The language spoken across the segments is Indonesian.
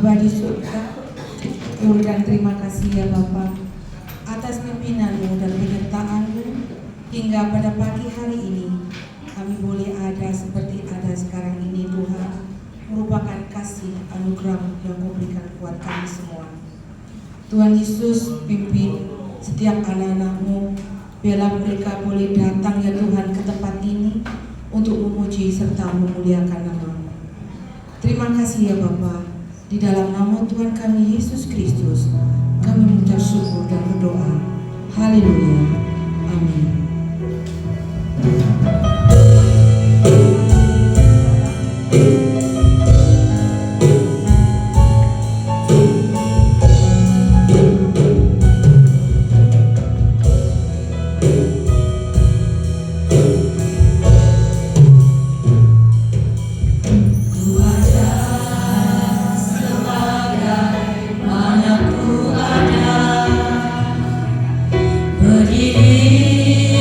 Bapa di surga, syukur dan terima kasih ya Bapa atas pimpinan-Mu dan penyertaan-Mu hingga pada pagi hari ini kami boleh ada seperti ada sekarang ini Tuhan, merupakan kasih anugerah yang Kau berikan buat kami semua. Tuhan Yesus, pimpin setiap anak-anak-Mu, biarlah mereka boleh datang ya Tuhan ke tempat ini untuk memuji serta memuliakan nama-Mu. Terima kasih ya Bapa. Di dalam nama Tuhan kami Yesus Kristus, kami mengucap syukur dan berdoa. Haleluya. Amin. Berdiri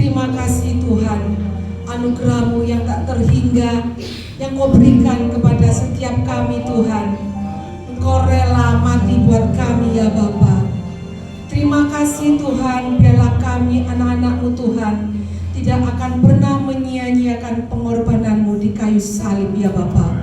Terima kasih Tuhan, anugerah-Mu yang tak terhingga yang Kau berikan kepada setiap kami Tuhan. Engkau rela mati buat kami ya Bapa. Terima kasih Tuhan, biarlah kami anak-anak-Mu Tuhan tidak akan pernah menyia-nyiakan pengorbanan-Mu di kayu salib ya Bapa.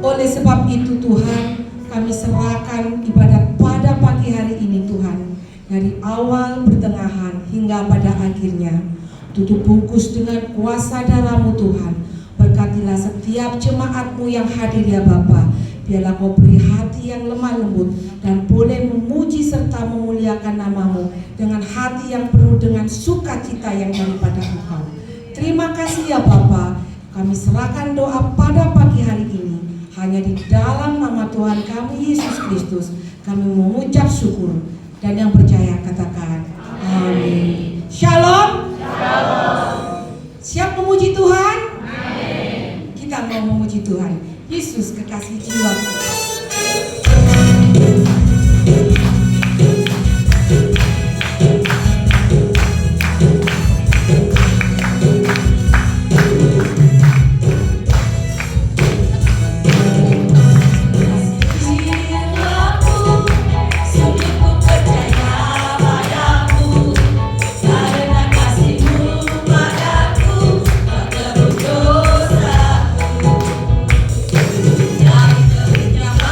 Oleh sebab itu Tuhan, kami serahkan ibadat pada pagi hari ini Tuhan, dari awal, pertengahan, hingga pada akhirnya. Tutup bungkus dengan kuasa darah-Mu Tuhan. Berkatilah setiap jemaat-Mu yang hadir ya Bapa. Biarlah Kau beri hati yang lemah lembut dan boleh memuji serta memuliakan nama-Mu dengan hati yang penuh dengan sukacita yang daripada Engkau. Terima kasih ya Bapa. Kami serahkan doa pada pagi hari ini. Hanya di dalam nama Tuhan kami Yesus Kristus kami mengucap syukur, dan yang percaya katakan amin. Shalom. Siap memuji Tuhan? Amin. Kita mau memuji Tuhan. Yesus kekasih jiwa. Yang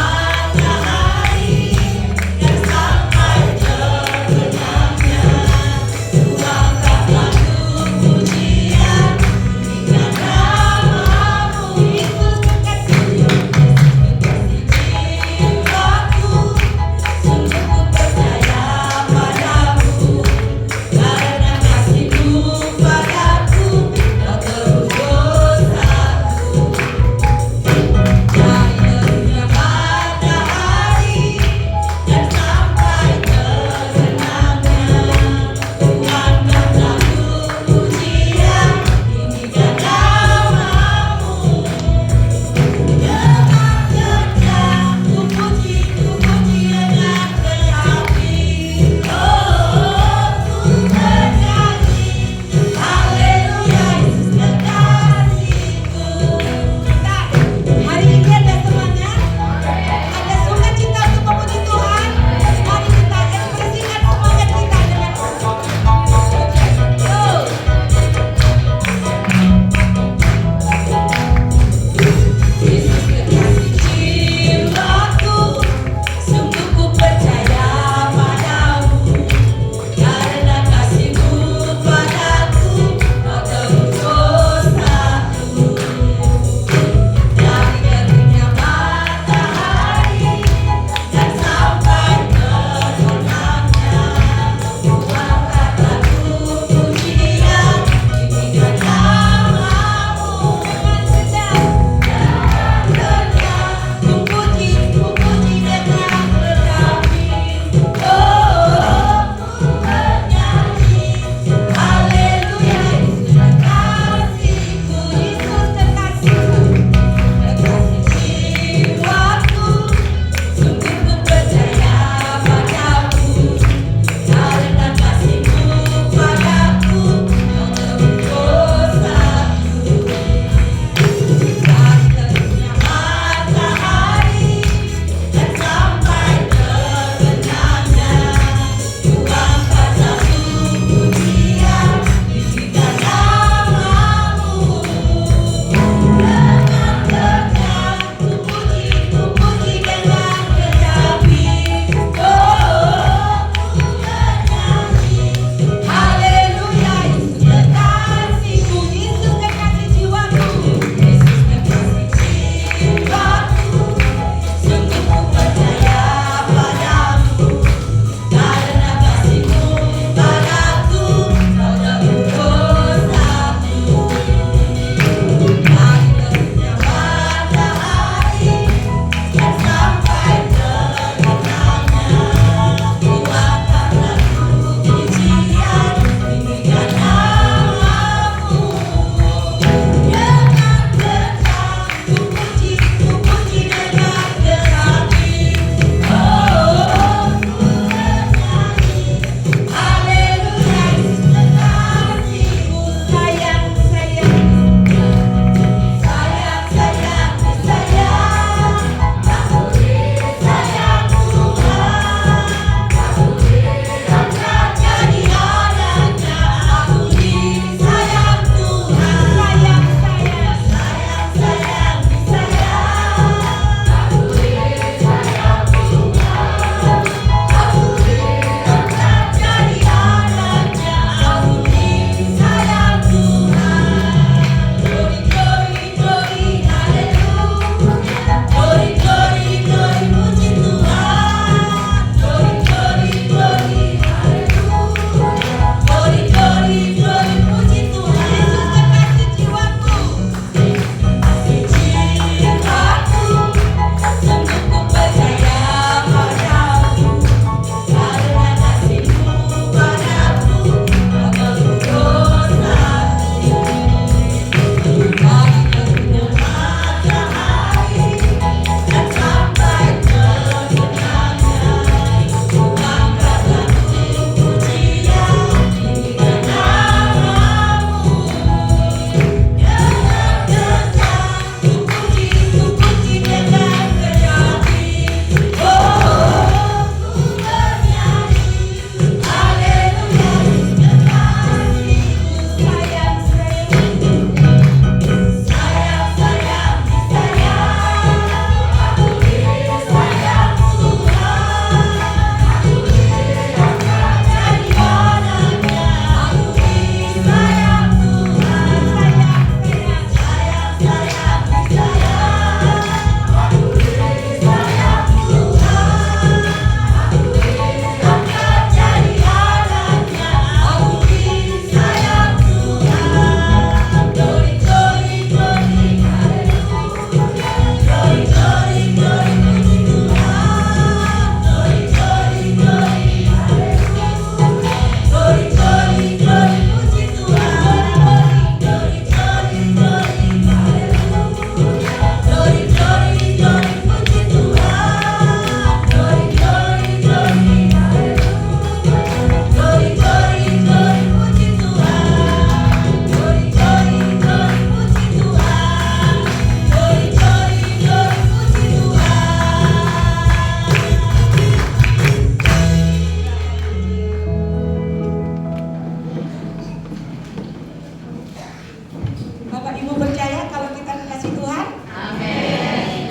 Bapak Ibu percaya kalau kita dikasih Tuhan? Amin.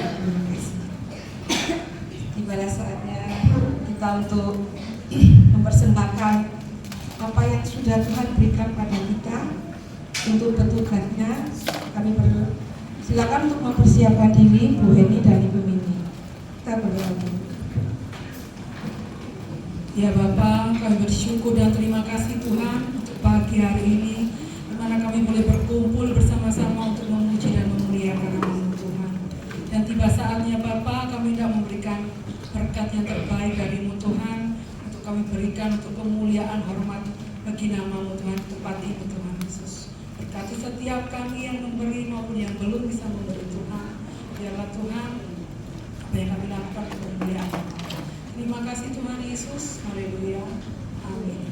Tibalah saatnya kita untuk mempersembahkan apa yang sudah Tuhan berikan pada kita untuk petugasnya. Kami silakan untuk mempersiapkan diri Bu Heni dan Ibu Mini. Kita berdoa dulu. Ya Bapak, kami bersyukur dan terima kasih Tuhan untuk pagi hari ini, di mana kami boleh berkumpul bersama-sama untuk memuji dan memuliakan nama Tuhan. Dan tiba saatnya Bapak, kami hendak memberikan berkat yang terbaik dari-Mu Tuhan, untuk kami berikan untuk kemuliaan hormat bagi nama-Mu Tuhan, tempat ini Tuhan Yesus. Berkati setiap kami yang memberi maupun yang belum bisa memberi Tuhan. Biarlah Tuhan, apa yang kami lakukan untuk kemuliaan. Terima kasih Tuhan Yesus. Haleluya. Amin.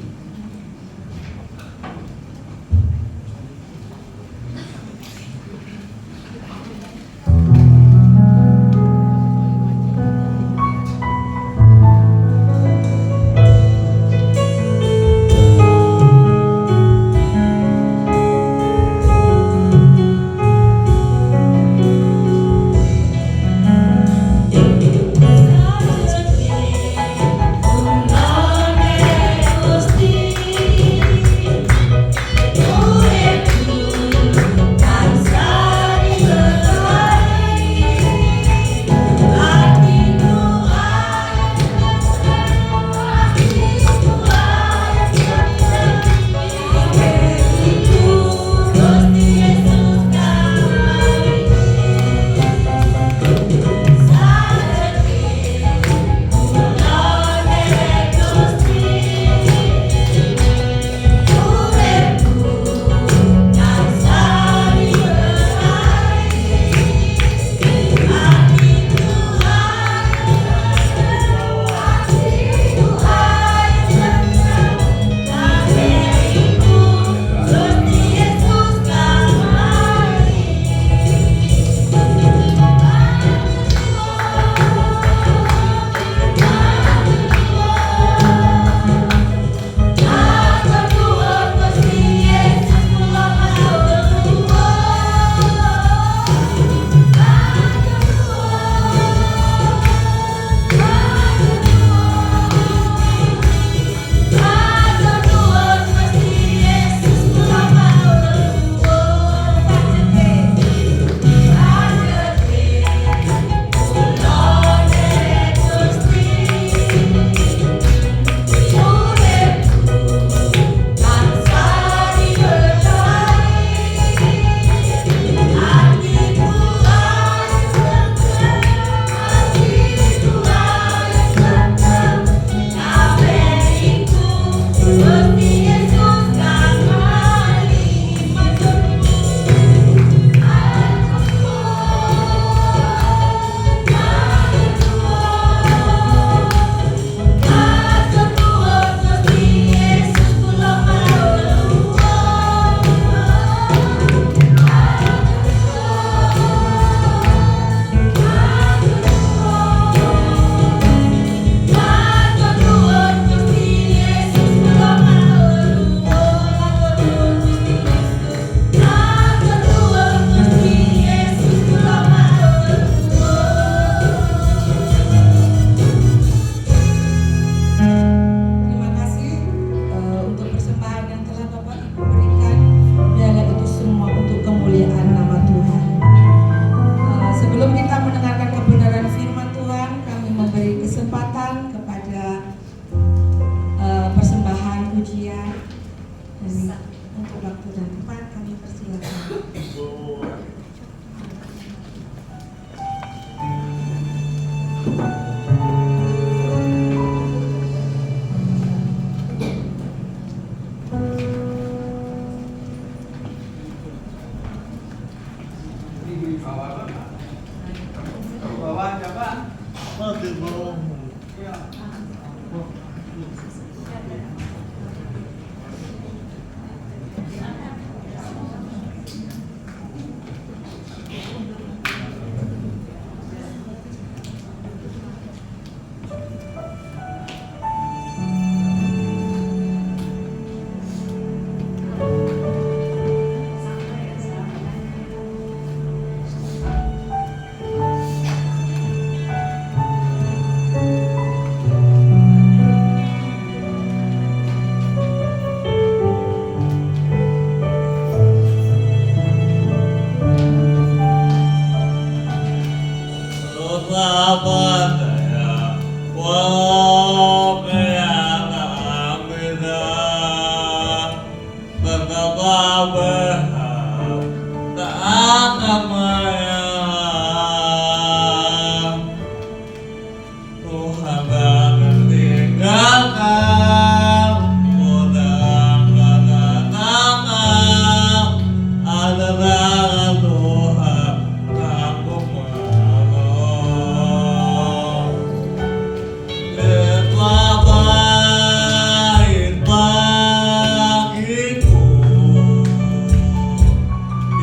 berharap tak akan menyerah. Tuhan takkan tinggalkan, Tuhan takkan tinggalkan. Adalah Tuhan aku menolong. Telah baik bagiku,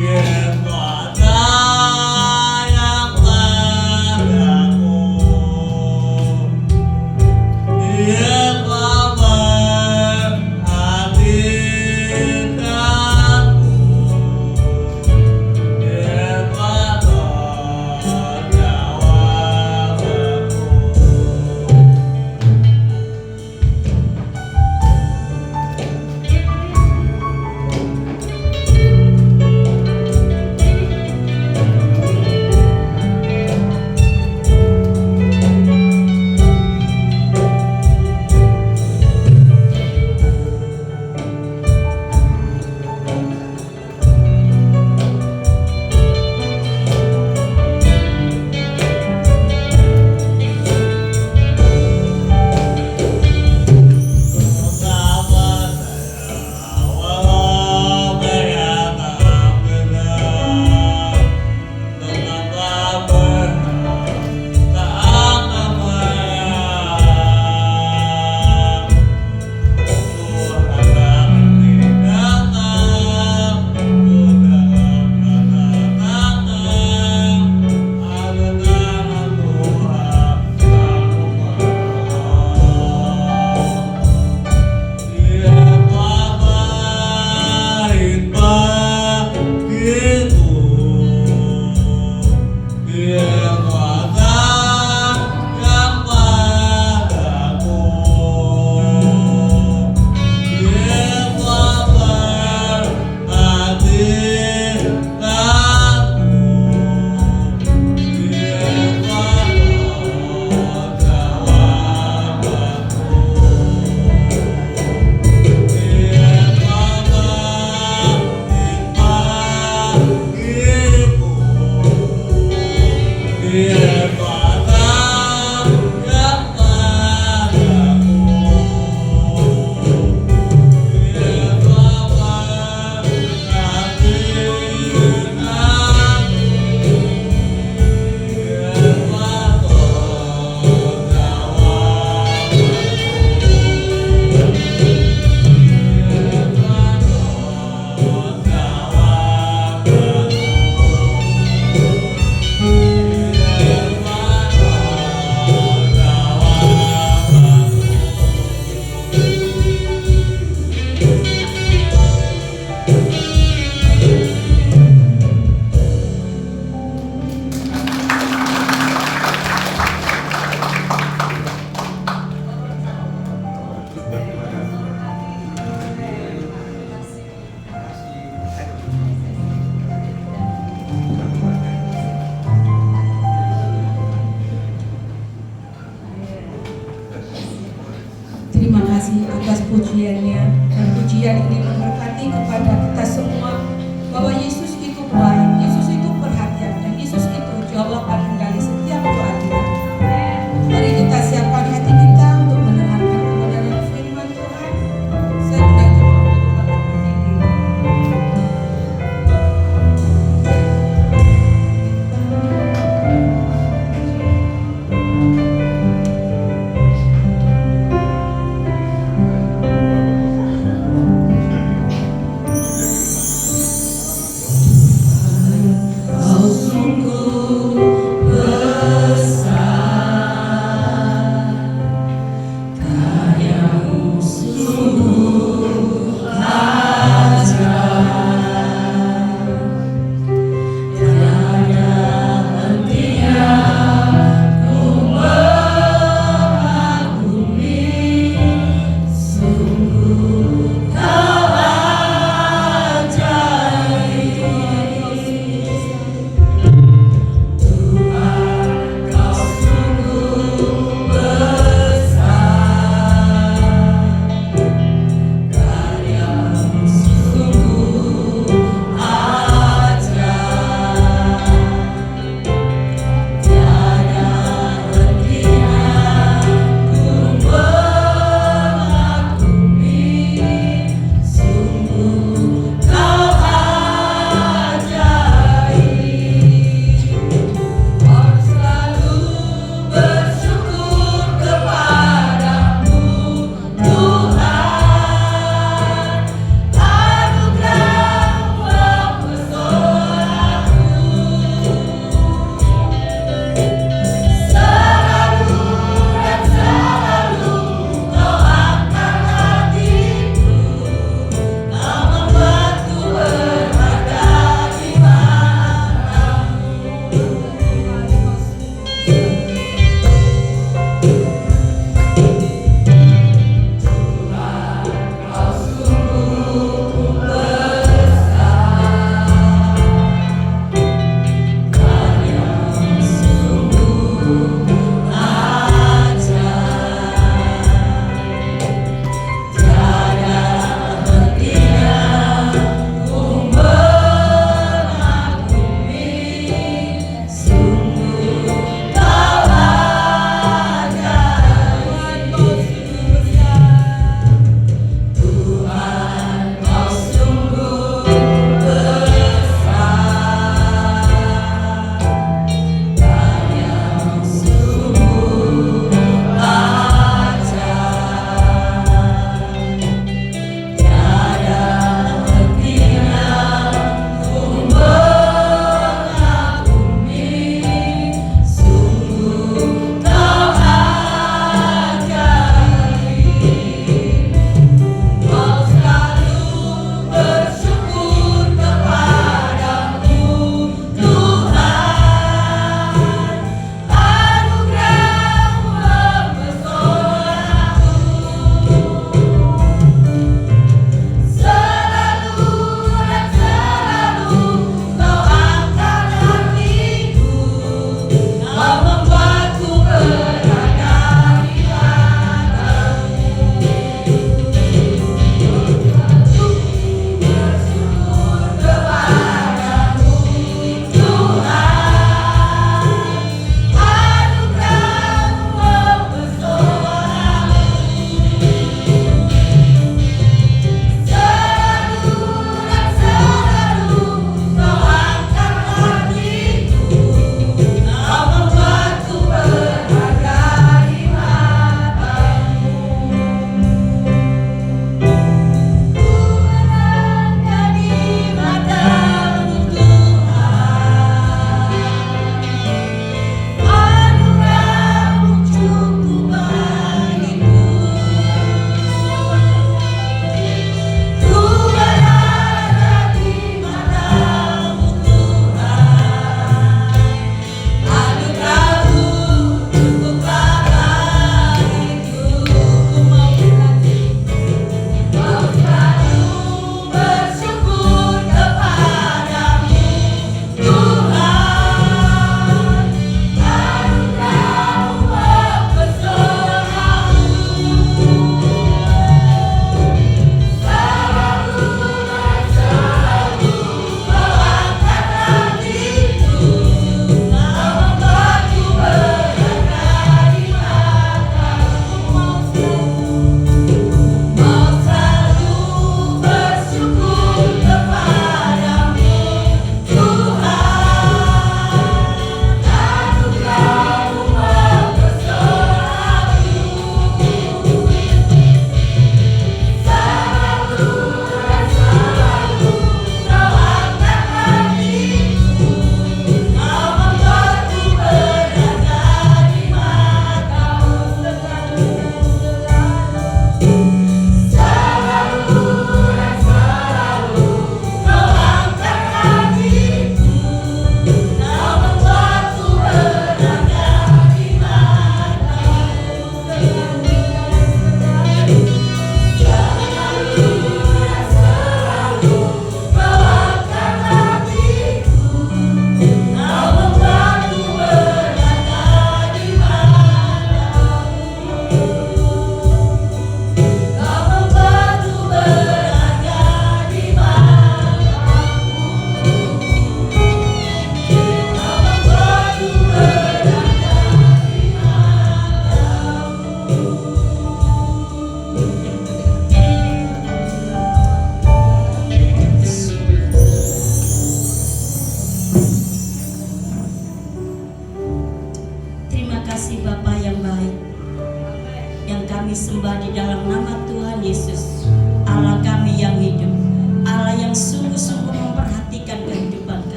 Dia telah sayang padaku, Dia telah memperhatikanku, Dia telah menjawab aku. Terima kasih atas pujiannya, dan pujian ini memberkati kepada kita semua bahwa Yesus itu baik, Yesus itu perhatian, dan Yesus itu jawaban dari setiap doa kita. Mari kita siapkan hati kita untuk mendengarkan kebenaran firman Tuhan. Saya undang jemaat untuk dapat berdiri.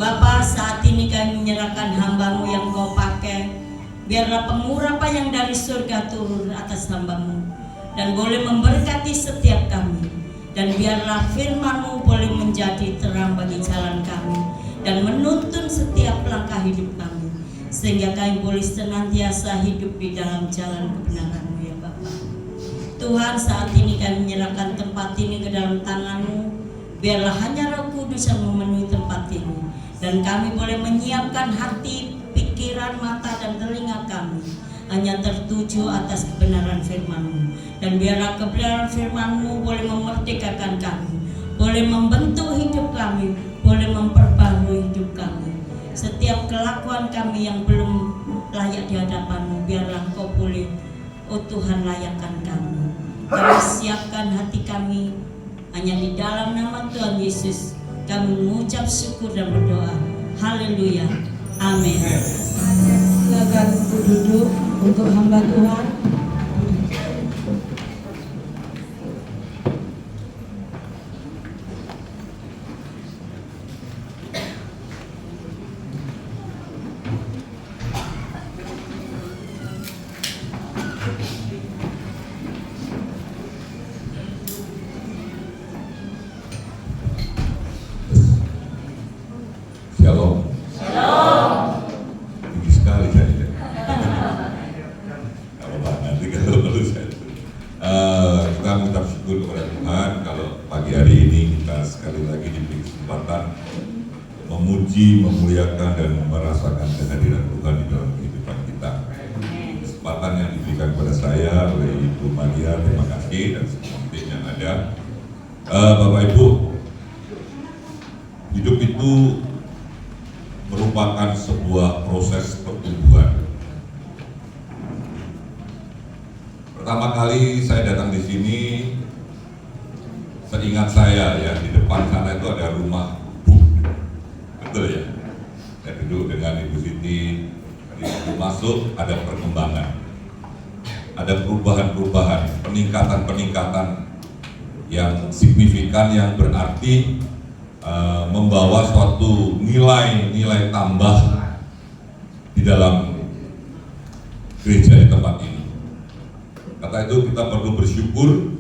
Bapa, saat ini kami menyerahkan hamba-Mu yang Kau pakai. Biarlah pengurapan yang dari surga turun atas hamba-Mu dan boleh memberkati setiap kami. Dan biarlah firman-Mu boleh menjadi terang bagi jalan kami dan menuntun setiap langkah hidup kami, sehingga kami boleh senantiasa hidup di dalam jalan kebenaran-Mu ya Bapa. Tuhan, saat ini kami menyerahkan tempat ini ke dalam tangan-Mu. Biarlah hanya Roh Kudus yang memenuhi tempat ini, dan kami boleh menyiapkan hati, pikiran, mata, dan telinga kami hanya tertuju atas kebenaran firman-Mu. Dan biarlah kebenaran firman-Mu boleh memerdekakan kami, boleh membentuk hidup kami, boleh memperbarui hidup kami. Setiap kelakuan kami yang belum layak di hadapan-Mu, biarlah Kau boleh, oh Tuhan, layakkan kami. Kami siapkan hati kami, hanya di dalam nama Tuhan Yesus kami mengucap syukur dan berdoa. Haleluya. Amin. Silakan untuk duduk untuk hamba Tuhan. Shalom. Tinggi sekali saya. Kalau nanti kalau saya kita mengucap syukur kepada Tuhan kalau pagi hari ini kita sekali lagi diberi kesempatan memuji, memuliakan dan merasakan kehadiran Tuhan di dalam kehidupan kita. Kesempatan yang diberikan kepada saya oleh Ibu Maria, terima kasih, dan semua tim yang ada. Bapak Ibu, hidup itu merupakan sebuah proses pertumbuhan. Pertama kali saya datang di sini, seingat saya ya, di depan sana itu ada rumah Bu, betul ya? Saya duduk dengan Ibu Siti, Ibu masuk, ada perkembangan, ada perubahan-perubahan, peningkatan-peningkatan yang signifikan, yang berarti membawa suatu nilai-nilai tambah di dalam gereja di tempat ini. Kata itu kita perlu bersyukur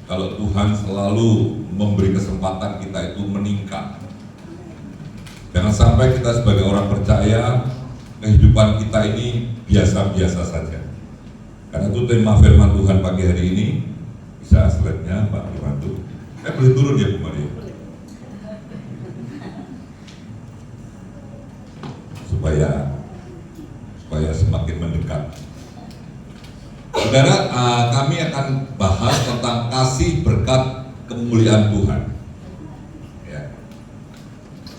kalau Tuhan selalu memberi kesempatan kita itu meningkat. Jangan sampai kita sebagai orang percaya kehidupan kita ini biasa-biasa saja. Karena itu tema firman Tuhan pagi hari ini. Bisa slide-nya Pak dibantu. Boleh turun ya Bu Maria? supaya semakin mendekat. Saudara, kami akan bahas tentang kasih berkat kemuliaan Tuhan. Ya.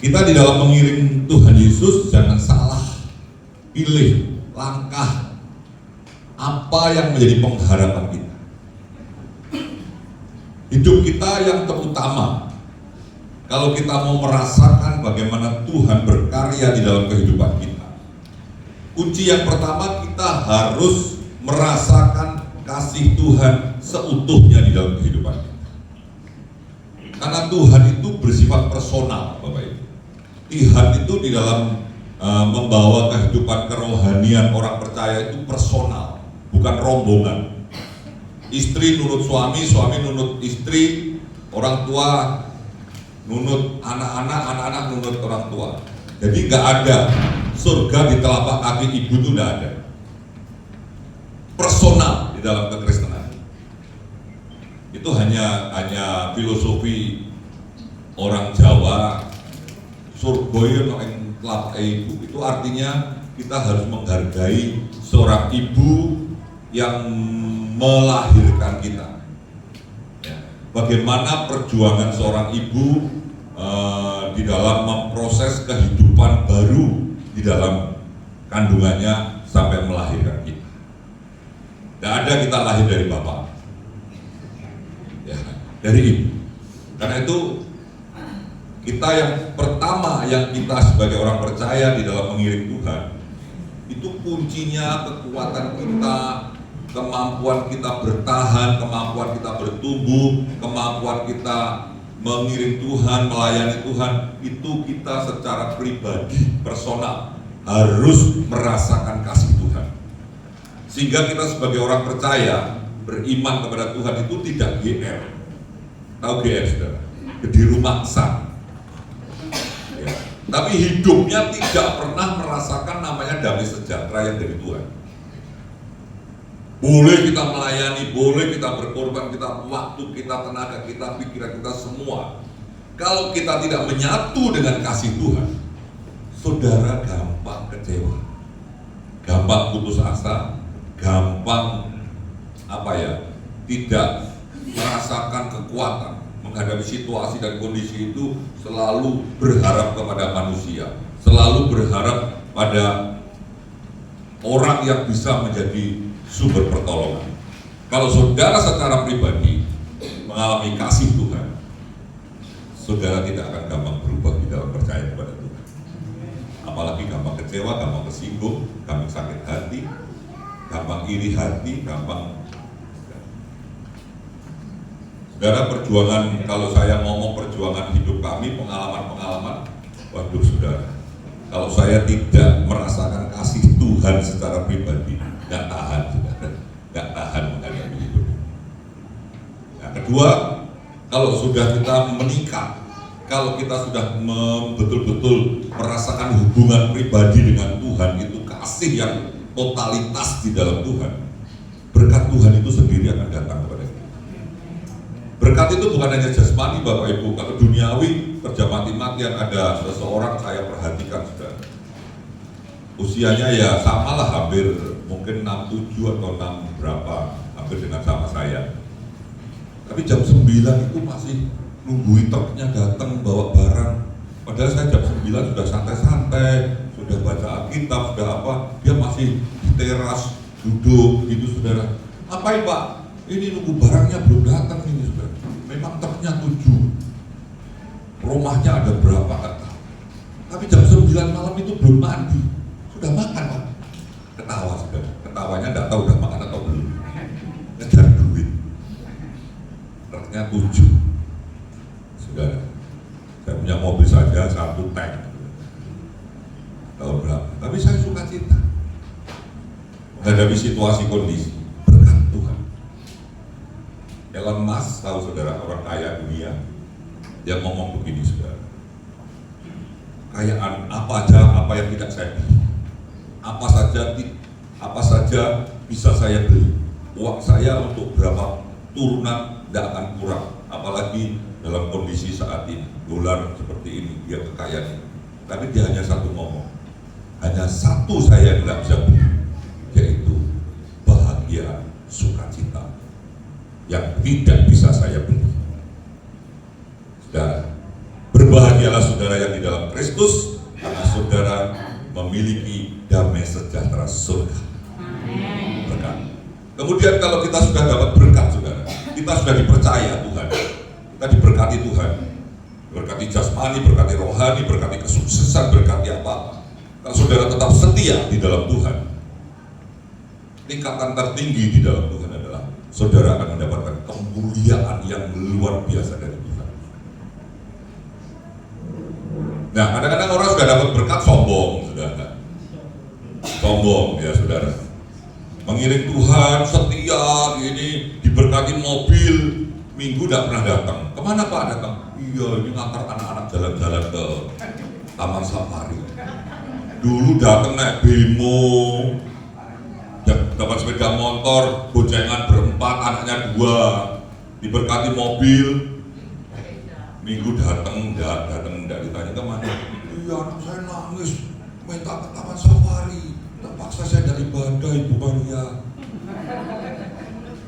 Kita di dalam mengiring Tuhan Yesus jangan salah pilih langkah apa yang menjadi pengharapan kita. Hidup kita yang terutama. Kalau kita mau merasakan bagaimana Tuhan berkarya di dalam kehidupan kita, kunci yang pertama kita harus merasakan kasih Tuhan seutuhnya di dalam kehidupan kita. Karena Tuhan itu bersifat personal, Bapak Ibu. Tuhan itu di dalam membawa kehidupan kerohanian orang percaya itu personal, bukan rombongan. Istri nurut suami, suami nurut istri, orang tua nunut anak-anak, anak-anak nunut orang tua. Jadi nggak ada surga di telapak kaki ibu, itu nggak ada. Personal di dalam kekristenan. Itu hanya filosofi orang Jawa. Surga itu yang telapak ibu, itu artinya kita harus menghargai seorang ibu yang melahirkan kita. Bagaimana perjuangan seorang ibu di dalam memproses kehidupan baru di dalam kandungannya sampai melahirkan kita. Tidak ada kita lahir dari bapak, ya, dari ibu. Karena itu kita yang pertama yang kita sebagai orang percaya di dalam mengiring Tuhan, itu kuncinya kekuatan kita, kemampuan kita bertahan, kemampuan kita bertumbuh, kemampuan kita mengiring Tuhan, melayani Tuhan, itu kita secara pribadi, personal harus merasakan kasih Tuhan. Sehingga kita sebagai orang percaya, beriman kepada Tuhan itu tidak GR. Tahu GR, saudara? Gede maksa. Ya. Tapi hidupnya tidak pernah merasakan namanya damai sejahtera yang dari Tuhan. Boleh kita melayani, boleh kita berkorban, kita waktu, kita tenaga, kita pikiran, kita semua. Kalau kita tidak menyatu dengan kasih Tuhan, saudara gampang kecewa, gampang putus asa, gampang tidak merasakan kekuatan menghadapi situasi dan kondisi itu. Selalu berharap kepada manusia, selalu berharap pada orang yang bisa menjadi sumber pertolongan. Kalau saudara secara pribadi mengalami kasih Tuhan, saudara tidak akan gampang berubah di dalam percaya kepada Tuhan. Apalagi gampang kecewa, gampang tersinggung, gampang sakit hati, gampang iri hati, gampang. Saudara, perjuangan, kalau saya ngomong perjuangan hidup kami, pengalaman-pengalaman, waduh saudara, kalau saya tidak merasakan kasih Tuhan secara pribadi, nggak tahan, saudara, nggak tahan menghadapi hidup. Yang kedua, kalau sudah kita menikah, kalau kita sudah betul-betul merasakan hubungan pribadi dengan Tuhan, itu kasih yang totalitas di dalam Tuhan, berkat Tuhan itu sendiri akan datang kepada kita. Berkat itu bukan hanya jasmani, Bapak Ibu. Kalau duniawi, kerja mati-matian, ada seseorang saya perhatikan, saudara, usianya ya samalah, hampir mungkin 67 atau 6 berapa, hampir dengan sama saya. Tapi jam 9 itu masih nungguin truknya datang bawa barang. Padahal saya jam 9 sudah santai-santai, sudah baca Alkitab, sudah apa, dia masih di teras duduk gitu, saudara. Apain Pak? Ini nunggu barangnya belum datang ini, saudara. Memang truknya 7, rumahnya ada berapa kata. Tapi jam 9 malam itu belum mandi, sudah makan Pak. Ketawa, saudara. Ketawanya nggak tahu udah makan atau belum. Ngejar duit. Truknya 7, saudara. Saya punya mobil saja 1 tank, tahu berapa. Tapi saya suka cita menghadapi situasi kondisi, berkat Tuhan. Elon Musk, tahu saudara, orang kaya dunia, dia ngomong begini, saudara, kekayaan apa aja, apa yang tidak saya beli, apa saja bisa saya beli. Uang saya untuk berapa turunan tidak akan kurang, apalagi dalam kondisi saat ini, dolar seperti ini, dia kekayaan. Tapi dia hanya satu ngomong, hanya satu saya yang tidak bisa beli, yaitu bahagia, sukacita, yang tidak bisa saya beli. Saudara, berbahagialah saudara yang di dalam Kristus, karena saudara memiliki damai sejahtera surga. Berkat. Kemudian kalau kita sudah dapat berkat, saudara, kita sudah dipercaya Tuhan, kita diberkati Tuhan, berkati jasmani, berkati rohani, berkati kesuksesan, berkati apa. Kalau saudara tetap setia di dalam Tuhan, tingkatan tertinggi di dalam Tuhan adalah saudara akan mendapatkan kemuliaan yang luar biasa dari Tuhan. Nah, kadang-kadang orang sudah dapat berkat sombong, saudara. Sombong ya, saudara. Mengiring Tuhan, setia, ini diberkati mobil, minggu tidak pernah datang. Kemana Pak datang? Iya, ini ngantar anak-anak jalan-jalan ke Taman Safari. Dulu datang naik bemo, dapat sepeda motor, boncengan berempat, anaknya 2, diberkati mobil. Minggu datang enggak ditanya kemana. Iya, anak saya nangis, minta ke Taman Safari. Terpaksa saya dari ibadah, Ibu Maria.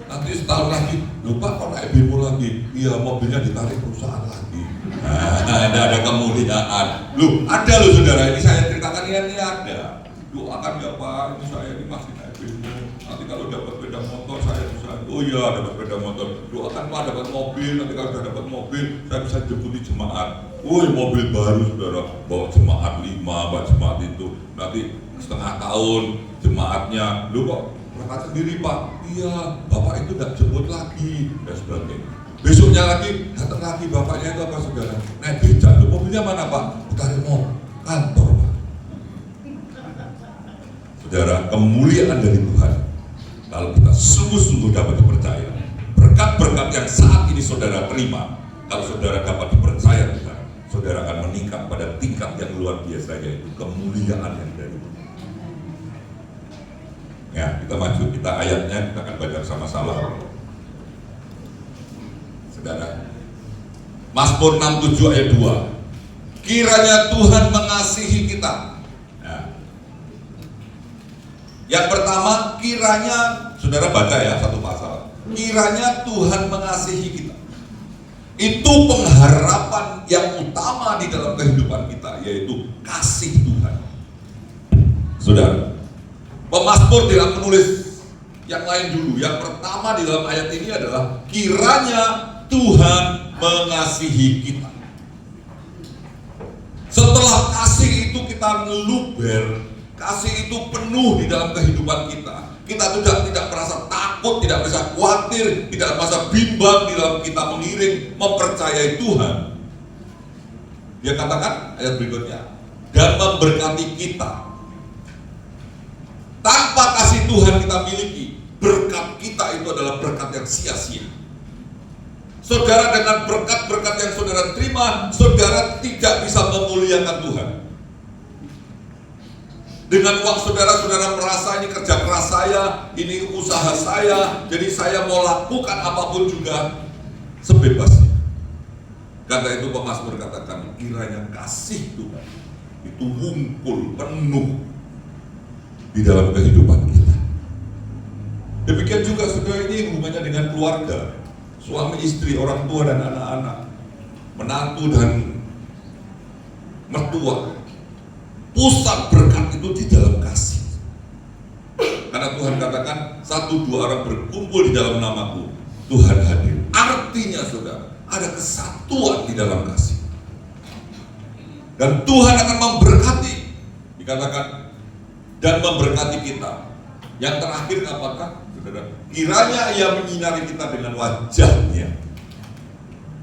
Nanti setahun lagi, lupa kok naik bemo lagi. Iya, mobilnya ditarik perusahaan lagi. Nah, ada kemuliaan. Loh, ada loh saudara, ini saya ceritakan ini ada. Doakan ya Pak, ini saya ini masih naik bemo. Nanti kalau dapat sepeda motor saya bisa. Oh iya, dapat sepeda motor. Doakan Pak dapat mobil. Nanti kalau sudah dapat mobil, saya bisa jemputi jemaat. Woi, mobil baru saudara, bawa jemaat 5, bawa jemaat itu. Nanti setengah tahun jemaatnya, lu kok berangkat sendiri Pak? Iya, Bapak itu tidak jemput lagi dan sebagainya. Besoknya lagi, datang lagi bapaknya itu apa saudara? Naik beca, mobilnya mana Pak? Tarik mau kantor Pak. Saudara, kemuliaan dari Tuhan kalau kita sungguh-sungguh dapat dipercaya, berkat-berkat yang saat ini saudara terima, kalau saudara dapat dipercaya Tuhan, saudara akan meningkat pada tingkat yang luar biasa, yaitu kemuliaan yang dari Tuhan. Ya, kita maju, kita ayatnya kita akan baca sama-sama. Saudara, Mazmur 67 ayat 2. Kiranya Tuhan mengasihi kita. Nah, yang pertama, kiranya, saudara baca ya satu pasal. Kiranya Tuhan mengasihi kita. Itu pengharapan yang utama di dalam kehidupan kita, yaitu kasih Tuhan. Saudara, pemazmur tidak menulis yang lain dulu. Yang pertama di dalam ayat ini adalah kiranya Tuhan mengasihi kita. Setelah kasih itu kita meluber, kasih itu penuh di dalam kehidupan kita. Kita tidak merasa takut, tidak merasa khawatir, tidak merasa bimbang di dalam kita mengiring, mempercayai Tuhan. Dia katakan ayat berikutnya, dan memberkati kita. Tanpa kasih Tuhan kita miliki, berkat kita itu adalah berkat yang sia-sia. Saudara, dengan berkat-berkat yang saudara terima, saudara tidak bisa memuliakan Tuhan. Dengan uang saudara merasa ini kerja keras saya, ini usaha saya, jadi saya mau lakukan apapun juga sebebasnya. Karena itu pemazmur katakan, kiranya kasih Tuhan itu ngumpul penuh di dalam kehidupan kita. Demikian juga saudara, ini hubungannya dengan keluarga, suami istri, orang tua dan anak-anak, menantu dan mertua. Pusat berkat itu di dalam kasih. Karena Tuhan katakan 1-2 orang berkumpul di dalam namaku, Tuhan hadir. Artinya saudara, ada kesatuan di dalam kasih. Dan Tuhan akan memberkati, dikatakan, dan memberkati kita. Yang terakhir apakah? Saudara, kiranya Ia menyinari kita dengan wajahnya.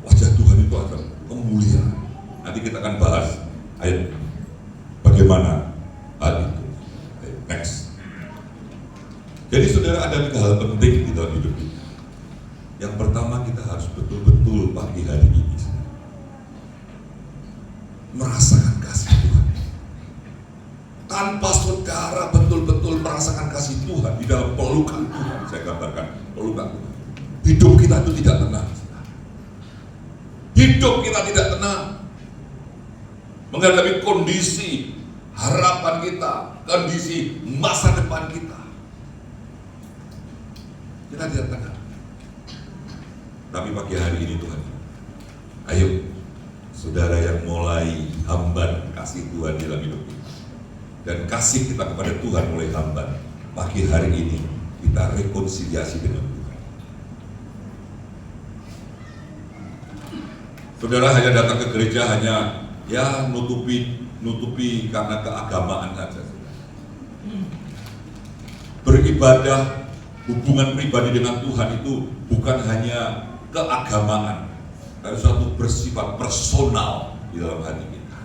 Wajah Tuhan itu adalah kemuliaan. Nanti kita akan bahas ayat bagaimana hal itu. Next. Jadi saudara, ada 3 hal penting di dalam hidup kita. Yang pertama, kita harus betul-betul pagi hari ini merasakan kasih Tuhan. Tanpa saudara betul-betul merasakan kasih Tuhan di dalam pelukan Tuhan, saya gambarkan pelukan Tuhan, hidup kita itu tidak tenang. Hidup kita tidak tenang menghadapi kondisi harapan kita, kondisi masa depan kita. Kita tidak tenang. Tapi pagi hari ini Tuhan, ayo saudara yang mulai hamban kasih Tuhan di dalam hidup kita, dan kasih kita kepada Tuhan mulai hamban, pagi hari ini kita rekonsiliasi dengan Tuhan. Saudara hanya datang ke gereja hanya ya nutupi karena keagamaan saja. Beribadah, hubungan pribadi dengan Tuhan itu bukan hanya keagamaan, tapi suatu bersifat personal di dalam hati kita.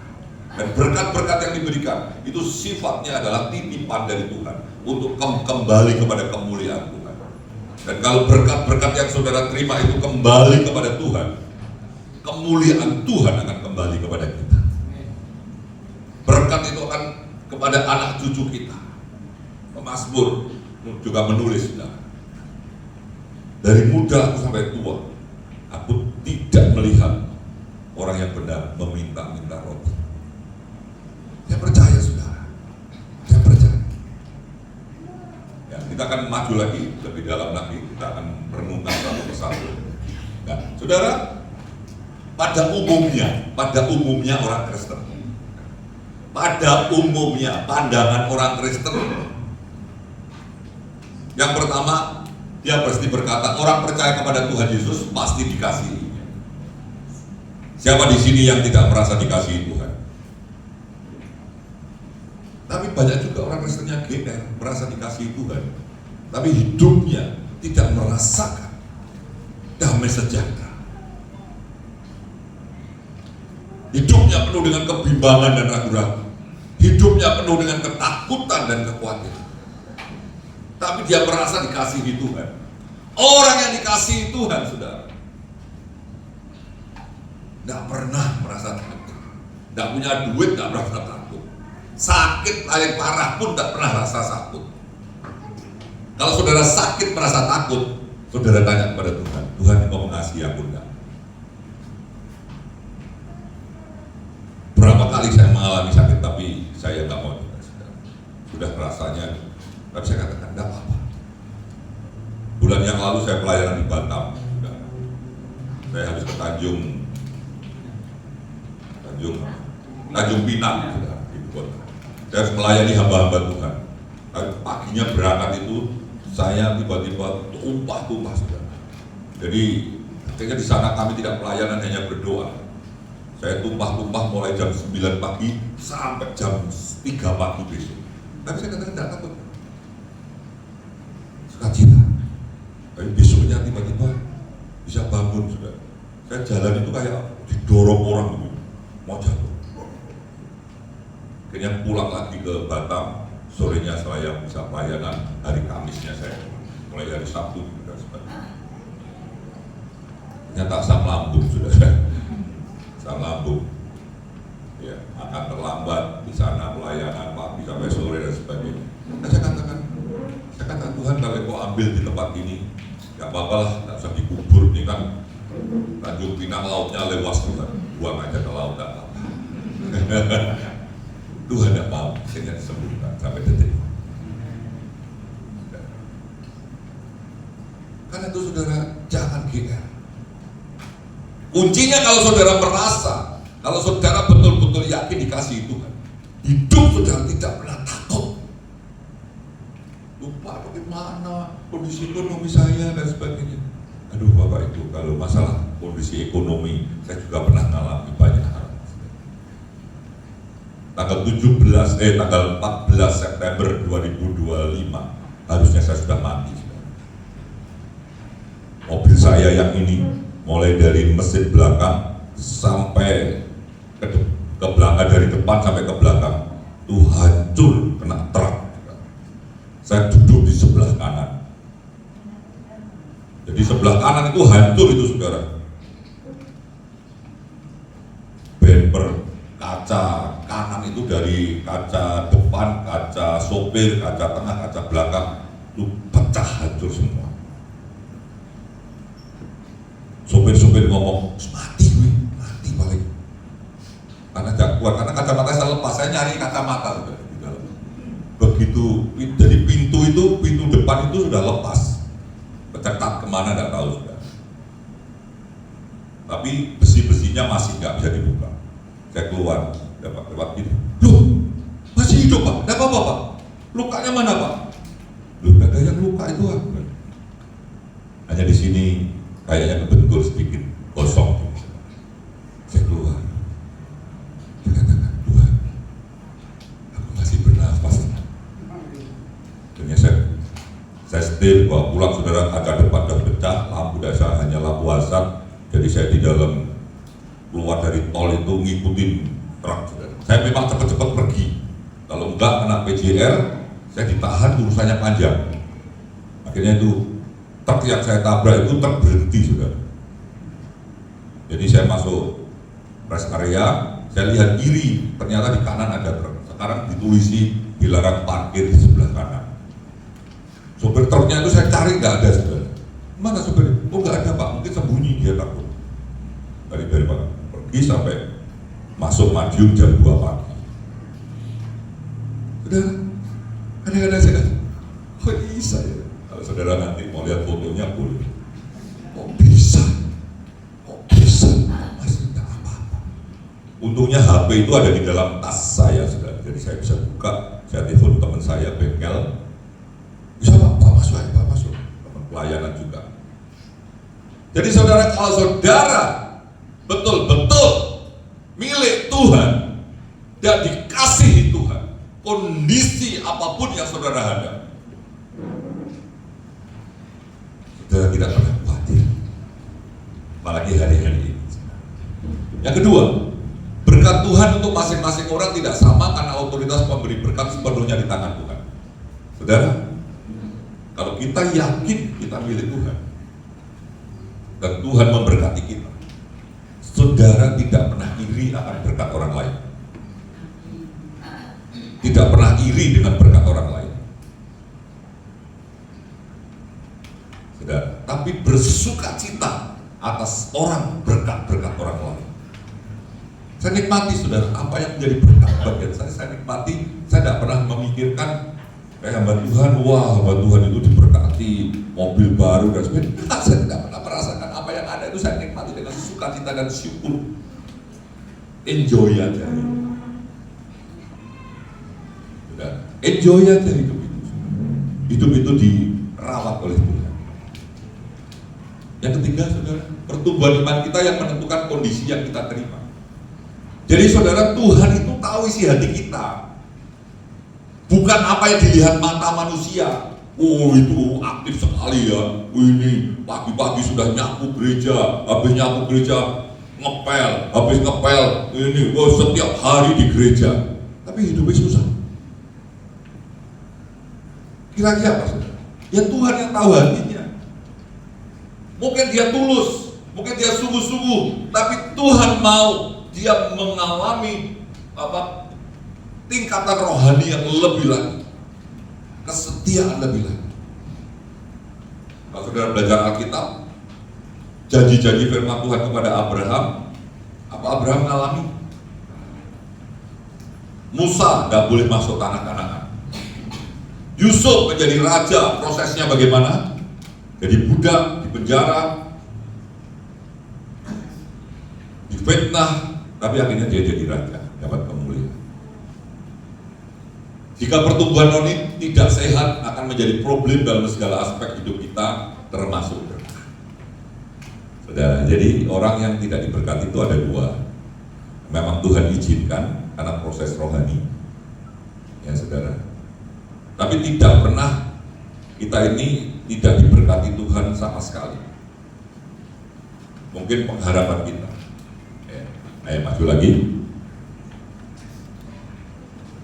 Dan berkat-berkat yang diberikan itu sifatnya adalah titipan dari Tuhan untuk kembali kepada kemuliaan Tuhan. Dan kalau berkat-berkat yang saudara terima itu kembali kepada Tuhan, kemuliaan Tuhan akan kembali kepada kita. Berkat itu akan kepada anak cucu kita. Pemazmur juga menulis, dari muda aku sampai tua, aku tidak melihat orang yang benar meminta-minta roti. Saya percaya saudara, saya percaya. Ya, kita akan maju lagi lebih dalam lagi, kita akan renungkan satu persatu. Nah, saudara, pada umumnya orang Kristen, pada umumnya pandangan orang Kristen, yang pertama, dia pasti berkata orang percaya kepada Tuhan Yesus pasti dikasihi. Siapa di sini yang tidak merasa dikasihi Tuhan? Tapi banyak juga orang Kristennya GR, merasa dikasihi Tuhan, tapi hidupnya tidak merasakan damai sejahtera. penuh dengan kebimbangan dan ragu-ragu. Hidupnya penuh dengan ketakutan dan kekhawatiran. Tapi dia merasa dikasihi Tuhan. Orang yang dikasihi Tuhan, saudara, tidak pernah merasa takut. Tidak punya duit, tidak merasa takut. Sakit paling parah pun tidak pernah rasa takut. Kalau saudara sakit merasa takut, saudara tanya kepada Tuhan, Tuhan engkau mengasihi aku enggak? Berapa kali saya mengalami sakit tapi saya enggak mau juga, sudah rasanya, tapi saya katakan enggak apa-apa. Bulan yang lalu saya pelayanan di Batam, saya habis ke Tanjung Pinang, ibu kota. Saya harus melayani hamba-hamba Tuhan. Tapi paginya berangkat itu saya tiba-tiba tumpah-tumpah, saudara. Jadi akhirnya di sana kami tidak pelayanan, hanya berdoa. Saya tumpah-tumpah mulai jam 9 pagi sampai jam 3 pagi besok. Tapi saya katakan tidak takut. Sukacita. Tapi besoknya tiba-tiba bisa bangun, saudara. Saya jalan itu kayak didorong orang gitu, mau jatuh. Akhirnya pulang lagi ke Batam. Sorenya saya bisa pelayanan, hari Kamisnya saya mulai hari Sabtu dan sebagainya. Ternyata asam lambung, saudara. Asam lambung, ya, akan terlambat di sana pelayanan pagi sampai sore dan sebagainya. Nah, saya katakan Tuhan, kalau kau ambil di tempat ini, nggak apa-apa lah, nggak usah dikubur. Ini kan Tanjung Pinang lautnya lewas, Tuhan, buang aja ke laut, nggak apa-apa. Tuhan tidak mau, sehingga disembuhkan sampai detik. Karena itu saudara, jangan GR. Kuncinya kalau saudara merasa, kalau saudara betul-betul yakin dikasihi Tuhan, hidup saudara tidak pernah takut. Lupa bagaimana kondisi ekonomi saya dan sebagainya. Aduh Bapak Ibu, kalau masalah kondisi ekonomi, saya juga pernah mengalami banyak hal. Tanggal 14 September 2025 harusnya saya sudah mati. Mobil saya yang ini mulai dari mesin belakang sampai ke belakang, dari depan sampai ke belakang itu hancur kena truk. Saya duduk di sebelah kanan. Jadi sebelah kanan itu hancur itu, saudara. Bumper, kaca kanan itu dari kaca depan, kaca sopir, kaca tengah, kaca belakang itu pecah hancur semua. Sopir-sopir ngomong, mati paling. Karena tidak kuat, karena kacamata saya lepas, saya nyari kacamata sudah di dalam. Begitu dari pintu depan itu sudah lepas, kecetak kemana tidak tahu sudah. Tapi besi-besinya masih nggak bisa dibuka. Saya keluar, dapat lewat ini. Loh, masih hidup Pak? Tidak apa-apa Pak? Lukanya mana Pak? Loh, tidak ada yang luka itu Pak. Hanya di sini kayaknya kebentur sedikit, kosong. Saya keluar. Saya katakan, Tuhan, aku masih bernafas. Akhirnya saya setir, bawa pulang, saudara, kaca depan sudah pecah, lampu dasar hanya lampu asap. Jadi saya di dalam keluar dari tol itu ngikutin truk, saudara. Saya memang cepat-cepat pergi. Kalau enggak kena PJR, saya ditahan, urusannya panjang. Akhirnya itu truk yang saya tabrak itu truk berhenti, saudara. Jadi saya masuk rest area, saya lihat kiri, ternyata di kanan ada truk. Sekarang ditulisi dilarang parkir di sebelah kanan. Sopir truknya itu saya cari nggak ada, saudara. Mana sopir? Oh nggak ada Pak, mungkin sembunyi, dia takut. Dari Pak pergi sampai masuk Madiun jam 2 pagi. Saudara, kadang-kadang saya kata, kok bisa ya? Kalau saudara nanti mau lihat fotonya boleh. Kok bisa? Masih tidak apa-apa. Untungnya HP itu ada di dalam tas saya, saudara. Jadi saya bisa buka, saya telepon teman saya bengkel. Bisa Pak masuk aja, Pak masuk. Teman pelayanan juga. Jadi saudara, kalau saudara betul-betul milik Tuhan dan dikasihi Tuhan, kondisi apapun yang saudara hadapi, saudara tidak pernah khawatir, apalagi hari-hari ini. Yang kedua, berkat Tuhan untuk masing-masing orang tidak sama karena otoritas pemberi berkat sepenuhnya di tangan Tuhan. Saudara, kalau kita yakin kita milik Tuhan dan Tuhan memberkati kita, saudara tidak pernah iri akan berkat orang lain. Tidak pernah iri dengan berkat orang lain. Saudara, tapi bersukacita atas berkat-berkat orang lain. Saya nikmati, saudara, apa yang menjadi berkat bagian saya nikmati. Saya tidak pernah memikirkan hamba Tuhan, wah hamba Tuhan itu diberkati mobil baru dan sebagainya. Saya tidak pernah merasakan apa yang ada itu. Saya nikmati dengan sukacita dan syukur. Enjoy aja. Sudah, enjoy aja hidup itu. Hidup itu dirawat oleh Tuhan. Yang ketiga, saudara, pertumbuhan iman kita yang menentukan kondisi yang kita terima. Jadi saudara, Tuhan itu tahu isi hati kita. Bukan apa yang dilihat mata manusia. Oh itu aktif sekali ya. Ini pagi-pagi sudah nyapu gereja, habis nyapu gereja ngepel, habis ngepel ini, setiap hari di gereja. Tapi hidupnya susah. Kira-kira apa saudara? Ya Tuhan yang tahu hatinya. Mungkin dia tulus, mungkin dia sungguh-sungguh, tapi Tuhan mau dia mengalami tingkatan rohani yang lebih lagi, kesetiaan lebih lagi. Kalau saudara belajar Alkitab, janji-janji firman Tuhan kepada Abraham, apa Abraham mengalami? Musa tidak boleh masuk tanah Kanaan. Yusuf menjadi raja, prosesnya bagaimana? Jadi budak, di penjara, difitnah, tapi akhirnya dia jadi raja, dapat kemuliaan. Jika pertumbuhan rohani tidak sehat akan menjadi problem dalam segala aspek hidup kita, termasuk berkat. Saudara, jadi orang yang tidak diberkati itu ada dua. Memang Tuhan izinkan karena proses rohani, ya saudara. Tapi tidak pernah kita ini tidak diberkati Tuhan sama sekali. Mungkin pengharapan kita. Ayo maju lagi.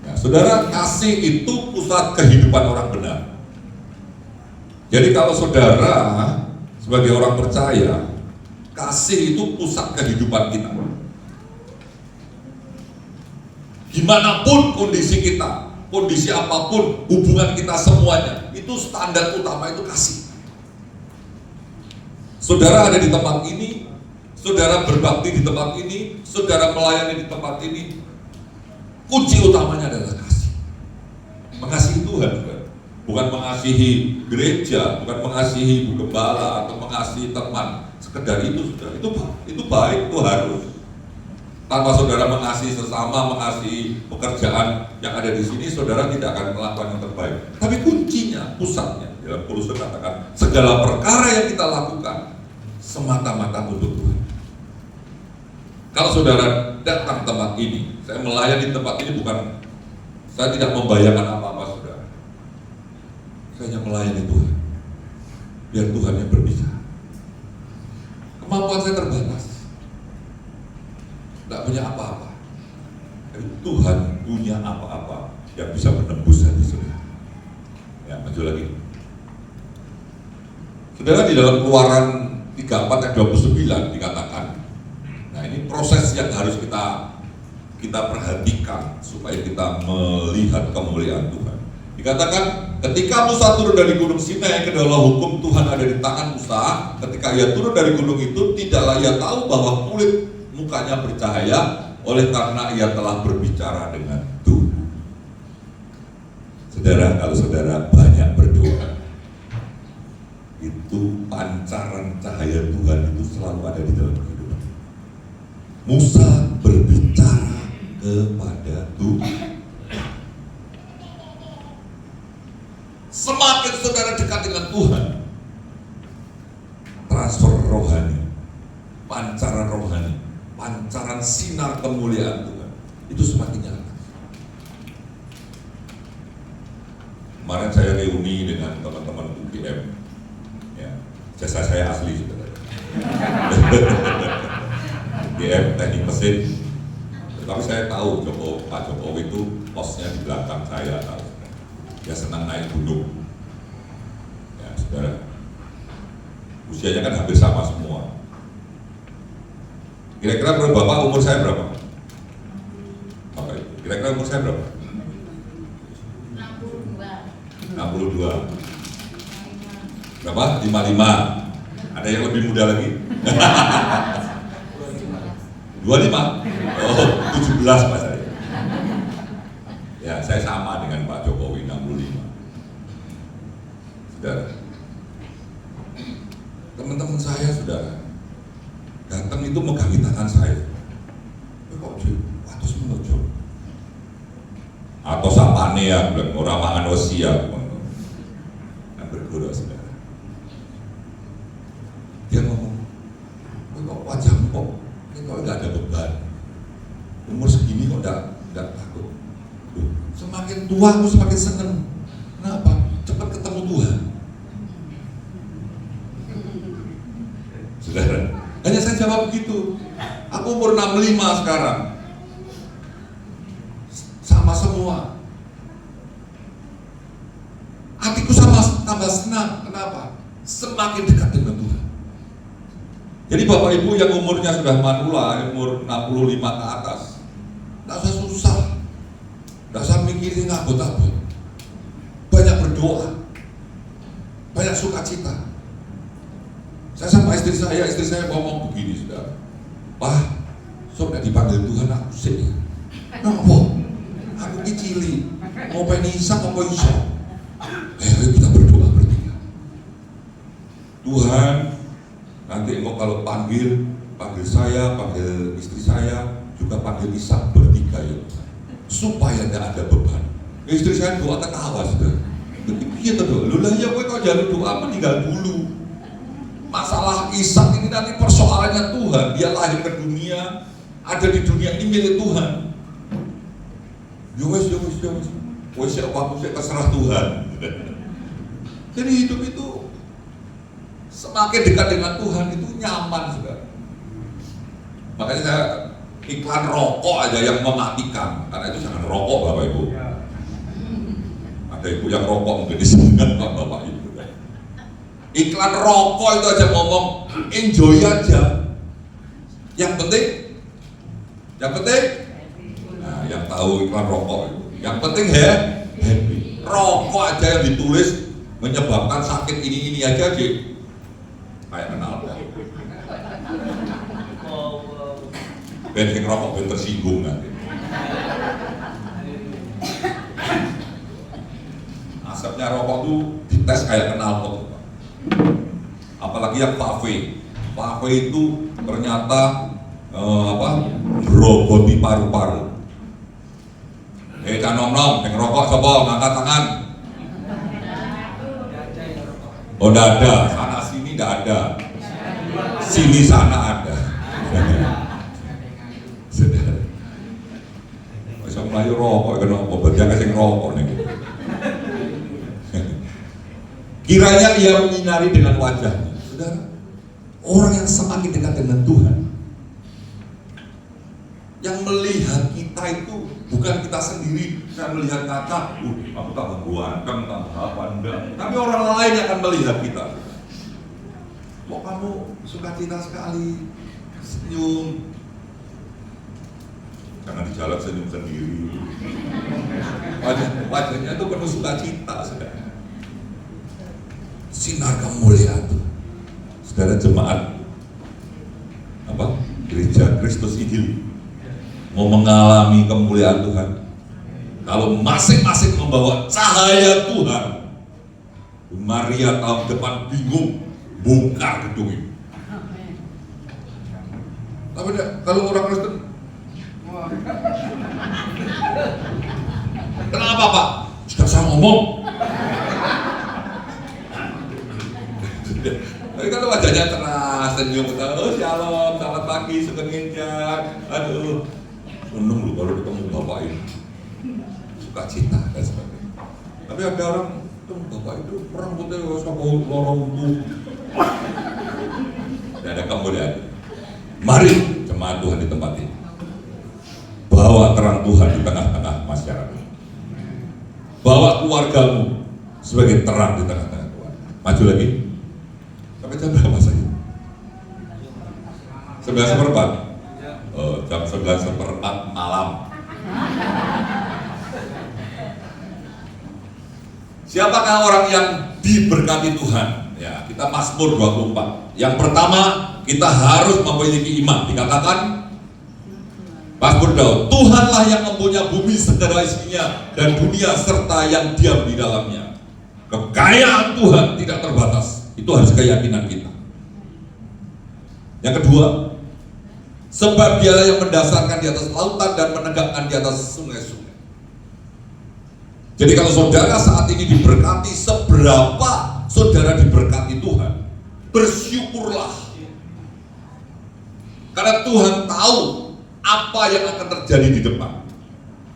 Nah, saudara, kasih itu pusat kehidupan orang benar. Jadi kalau saudara sebagai orang percaya, kasih itu pusat kehidupan kita. Dimanapun kondisi kita, kondisi apapun, hubungan kita semuanya, itu standar utama itu kasih. Saudara ada di tempat ini, saudara berbakti di tempat ini, saudara melayani di tempat ini, kunci utamanya adalah kasih. Mengasihi Tuhan, bukan mengasihi gereja, bukan mengasihi ibu gembala atau mengasihi teman. Sekedar itu, saudara, itu baik, itu harus. Tanpa saudara mengasihi sesama, mengasihi pekerjaan yang ada di sini, saudara tidak akan melakukan yang terbaik. Tapi kuncinya, pusatnya, dalam Kolose katakan, segala perkara yang kita lakukan semata-mata untuk Tuhan. Kalau saudara datang tempat ini, saya melayani tempat ini bukan, saya tidak membayangkan apa-apa saudara. Saya hanya melayani Tuhan, biar Tuhan yang berbicara. Kemampuan saya terbatas, tidak punya apa-apa. Tapi Tuhan punya apa-apa yang bisa menembus hati saudara. Ya, maju lagi. Saudara, di dalam Keluaran 34 ayat 29 dikatakan, nah ini proses yang harus kita perhatikan supaya kita melihat kemuliaan Tuhan. Dikatakan, ketika Musa turun dari gunung Sinai, kedaulah hukum Tuhan ada di tangan Musa. Ketika ia turun dari gunung itu, tidaklah ia tahu bahwa kulit mukanya bercahaya oleh karena ia telah berbicara dengan Tuhan. Saudara, kalau saudara banyak berdoa, itu pancaran cahaya Tuhan itu selalu ada di dalam kehidupan. Musa berbicara kepada Tuhan. Semakin saudara dekat dengan Tuhan, transfer rohani, pancaran rohani, pancaran sinar kemuliaan Tuhan itu semakin nyata. Kemarin saya reuni dengan teman-teman UGM, ya, jasa saya asli sebenarnya. UGM teknik mesin, Tapi saya tahu Pak Jokowi itu posnya di belakang saya, tahu. Dia senang naik gunung. Ya, saudara. Usianya kan hampir sama semua. Kira-kira menurut Bapak umur saya berapa? Bapak itu, kira-kira umur saya berapa? 62. Berapa? 55. Ada yang lebih muda lagi? 25? Oh, 17 Pak saya. Ya, saya sama dengan Pak Jokowi, 65. Saudara, teman-teman saya, saudara, datang itu megangi tangan saya. Kok atus menuju? Atau sapane ya, bilang orang mangan siap. Kan berguru, saudara. Dia ngomong, kok wajahmu kok nggak ada beban. Umur segini kok nggak takut. Semakin tua aku semakin seneng. Kenapa? Cepat ketemu Tuhan. Saudara, hanya saya jawab begitu. Aku umur 65 sekarang. Sama semua. Hatiku sama tambah senang. Kenapa? Semakin dekat dengan Tuhan. Jadi Bapak Ibu yang umurnya sudah manula, umur 65 ke atas, tidak usah susah, tidak usah mikirin ngabut-ngabut. Banyak berdoa, banyak sukacita. Saya sama istri saya ngomong begini, saudara. Wah, sok gak dipanggil Tuhan aku sih. Kenapa? Aku kecili, mau pengen isa, mau iso. Kita berdoa bertiga. Tuhan, nanti engkau kalau panggil saya, panggil istri saya, juga panggil Ishak bertiga ya, supaya tidak ada beban. Istri saya doa ketawa sudah. Iya tuh, lu lah ya gue kok jalur doa meninggal dulu. Masalah Ishak ini nanti persoalannya Tuhan. Dia lahir ke dunia, ada di dunia ini milik Tuhan. Yowes, siapa saya terserah Tuhan. Jadi hidup itu semakin dekat dengan Tuhan itu nyaman, saudara. Makanya saya iklan rokok aja yang mematikan, karena itu jangan rokok Bapak Ibu. Ada ibu yang rokok mungkin di sini Bapak Ibu. Iklan rokok itu aja ngomong enjoy aja. Yang penting, nah, yang tahu iklan rokok itu, yang penting happy. Rokok aja yang ditulis menyebabkan sakit ini aja sih. Kayak kenal kok. Bensin rokok ben tersinggung nanti. Asapnya rokok tuh dites kayak kenal kok. Apalagi yang vape. Vape itu ternyata beroboti paru-paru. Nom, yang rokok coba ngangkat tangan. Oh, tidak ada, sana sini tidak ada, sini sana ada. Sudah. Bisa melayu rokok, kenapa? Berjaga sing rokok nih. Kiranya dia menyinari dengan wajahnya, saudara. Orang yang semakin dekat dengan Tuhan, yang melihat kita itu bukan kita sendiri, saya melihat kaca, aku tambah ganteng, tambah apa enggak. Tapi orang lain yang akan melihat kita. Kok kamu sukacita sekali, senyum. Jangan di jalan senyum sendiri. Wajahnya itu penuh sukacita, saudara. Sinar kemuliaan itu, saudara jemaat Gereja Kristus Injil mau mengalami kemuliaan Tuhan. Kalau masing-masing membawa cahaya Tuhan, Maria tahun depan bingung bongkar gedung ini. Tapi kalau orang Kristen, kenapa Pak? Sudah saya ngomong. Tapi kalau wajahnya cerah, senyum, oh shalom, selamat pagi, sugeng injak, aduh, seneng lu baru ketemu bapak ini, sukacita dan sebagainya. Tapi ada orang, bapak itu rambutnya sama lorong tuh, tidak ada kemuliaan. Mari jemaat Tuhan di tempat ini, bawa terang Tuhan di tengah-tengah masyarakat. Bawa keluargamu sebagai terang di tengah-tengah Tuhan. Maju lagi. Sampai jam berapa saja? 11:04. Jam 11:04 malam. Siapakah orang yang diberkati Tuhan? Ya, kita Mazmur 24. Yang pertama, kita harus memiliki iman. Dikatakan Mazmur Daud, Tuhanlah yang mempunyai bumi segala isinya dan dunia serta yang diam di dalamnya. Kekayaan Tuhan tidak terbatas. Itu harus keyakinan kita. Yang kedua, sebab Dialah yang mendasarkan di atas lautan dan menegakkan di atas sungai-sungai. Jadi kalau saudara saat ini diberkati, seberapa saudara diberkati Tuhan, bersyukurlah. Karena Tuhan tahu apa yang akan terjadi di depan.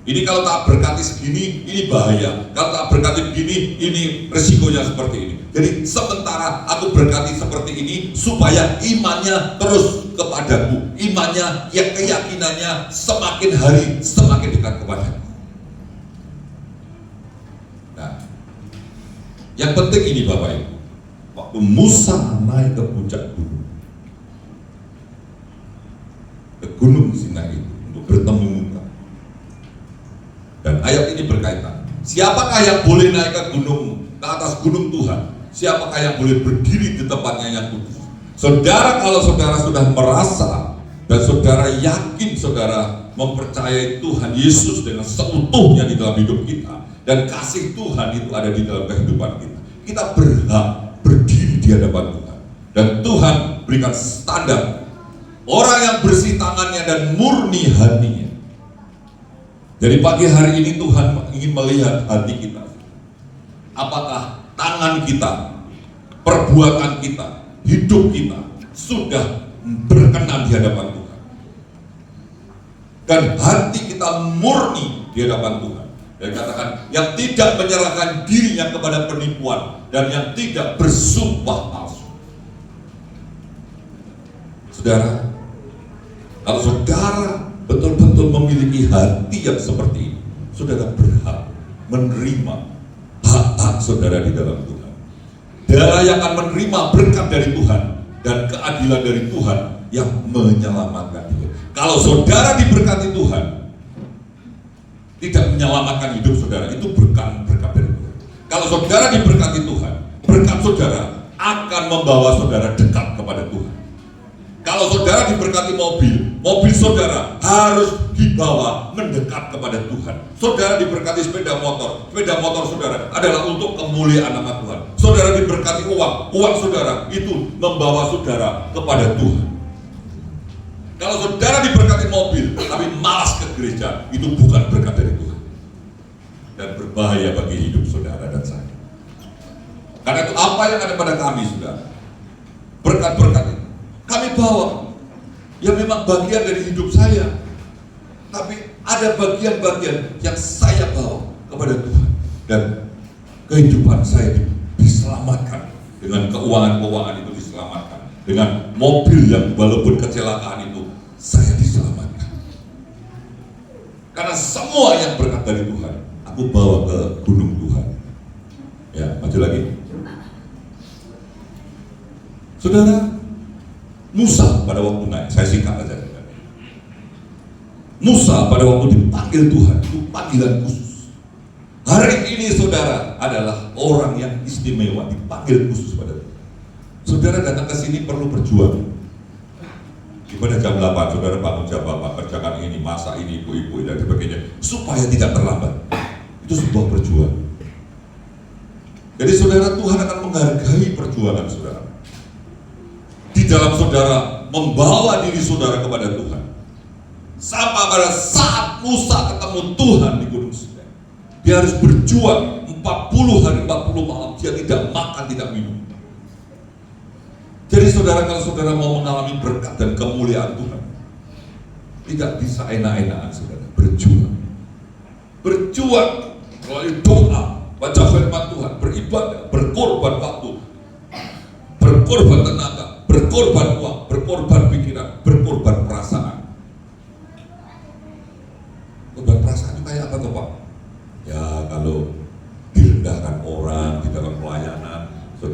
Ini kalau tak berkati segini, ini bahaya. Kalau tak berkati begini, ini resikonya seperti ini. Jadi sementara aku berkati seperti ini, supaya imannya terus kepadaku. Imannya, ya keyakinannya semakin hari semakin dekat kepadaku. Nah, yang penting ini Bapak Ibu, waktu Musa naik ke puncak gunung, ke gunung Sinai untuk bertemu muka. Dan ayat ini berkaitan, siapakah yang boleh naik ke gunung, ke atas gunung Tuhan? Siapakah yang boleh berdiri di tempatnya yang kudus? Saudara, kalau saudara sudah merasa dan saudara yakin saudara mempercayai Tuhan Yesus dengan seutuhnya di dalam hidup kita, dan kasih Tuhan itu ada di dalam kehidupan kita, kita berhak berdiri di hadapan Tuhan. Dan Tuhan berikan standar orang yang bersih tangannya dan murni hatinya. Jadi pagi hari ini Tuhan ingin melihat hati kita. Apakah tangan kita, perbuatan kita, hidup kita sudah berkenan di hadapan Tuhan, dan hati kita murni di hadapan Tuhan. Dan katakan, yang tidak menyerahkan dirinya kepada penipuan dan yang tidak bersumpah palsu. Saudara, kalau saudara betul-betul memiliki hati yang seperti ini, saudara berhak menerima hak-hak saudara di dalam Tuhan. Saudara yang akan menerima berkat dari Tuhan dan keadilan dari Tuhan yang menyelamatkan dia. Kalau saudara diberkati Tuhan, tidak menyelamatkan hidup saudara, itu berkat dari Tuhan. Kalau saudara diberkati Tuhan, berkat saudara akan membawa saudara dekat kepada Tuhan. Kalau saudara diberkati mobil saudara harus dibawa mendekat kepada Tuhan. Saudara diberkati sepeda motor saudara adalah untuk kemuliaan nama Tuhan. Saudara diberkati uang saudara itu membawa saudara kepada Tuhan. Kalau saudara diberkati mobil tapi malas ke gereja, itu bukan berkat dari Tuhan dan berbahaya bagi hidup saudara dan saya. Karena itu apa yang ada pada kami, saudara, berkat-berkat itu kami bawa, ya memang bagian dari hidup saya, tapi ada bagian-bagian yang saya bawa kepada Tuhan, dan kehidupan saya diselamatkan dengan keuangan-keuangan itu diselamatkan, dengan mobil yang walaupun kecelakaan itu saya diselamatkan, karena semua yang berkat dari Tuhan aku bawa ke gunung Tuhan. Ya, maju lagi, saudara. Musa pada waktu naik, saya singkat aja. Musa pada waktu dipanggil Tuhan, itu panggilan khusus. Hari ini saudara adalah orang yang istimewa, dipanggil khusus pada Tuhan. Saudara datang ke sini perlu berjuang. Ibadah jam 8, saudara bangun jam 8, kerjakan ini, masak ini, ibu-ibu dan sebagainya, supaya tidak terlambat. Itu sebuah perjuangan. Jadi saudara, Tuhan akan menghargai perjuangan saudara. Di dalam saudara membawa diri saudara kepada Tuhan. Sampai pada saat Musa ketemu Tuhan di Gunung Sinai, dia harus berjuang 40 hari 40 malam, dia tidak makan, tidak minum. Jadi saudara, kalau saudara mau mengalami berkat dan kemuliaan Tuhan, tidak bisa enak-enakan saudara, berjuang melalui doa, baca firman Tuhan, beribadah, berkorban waktu, berkorban tenaga, berkorban uang, berkorban pikiran, berkorban perasaan.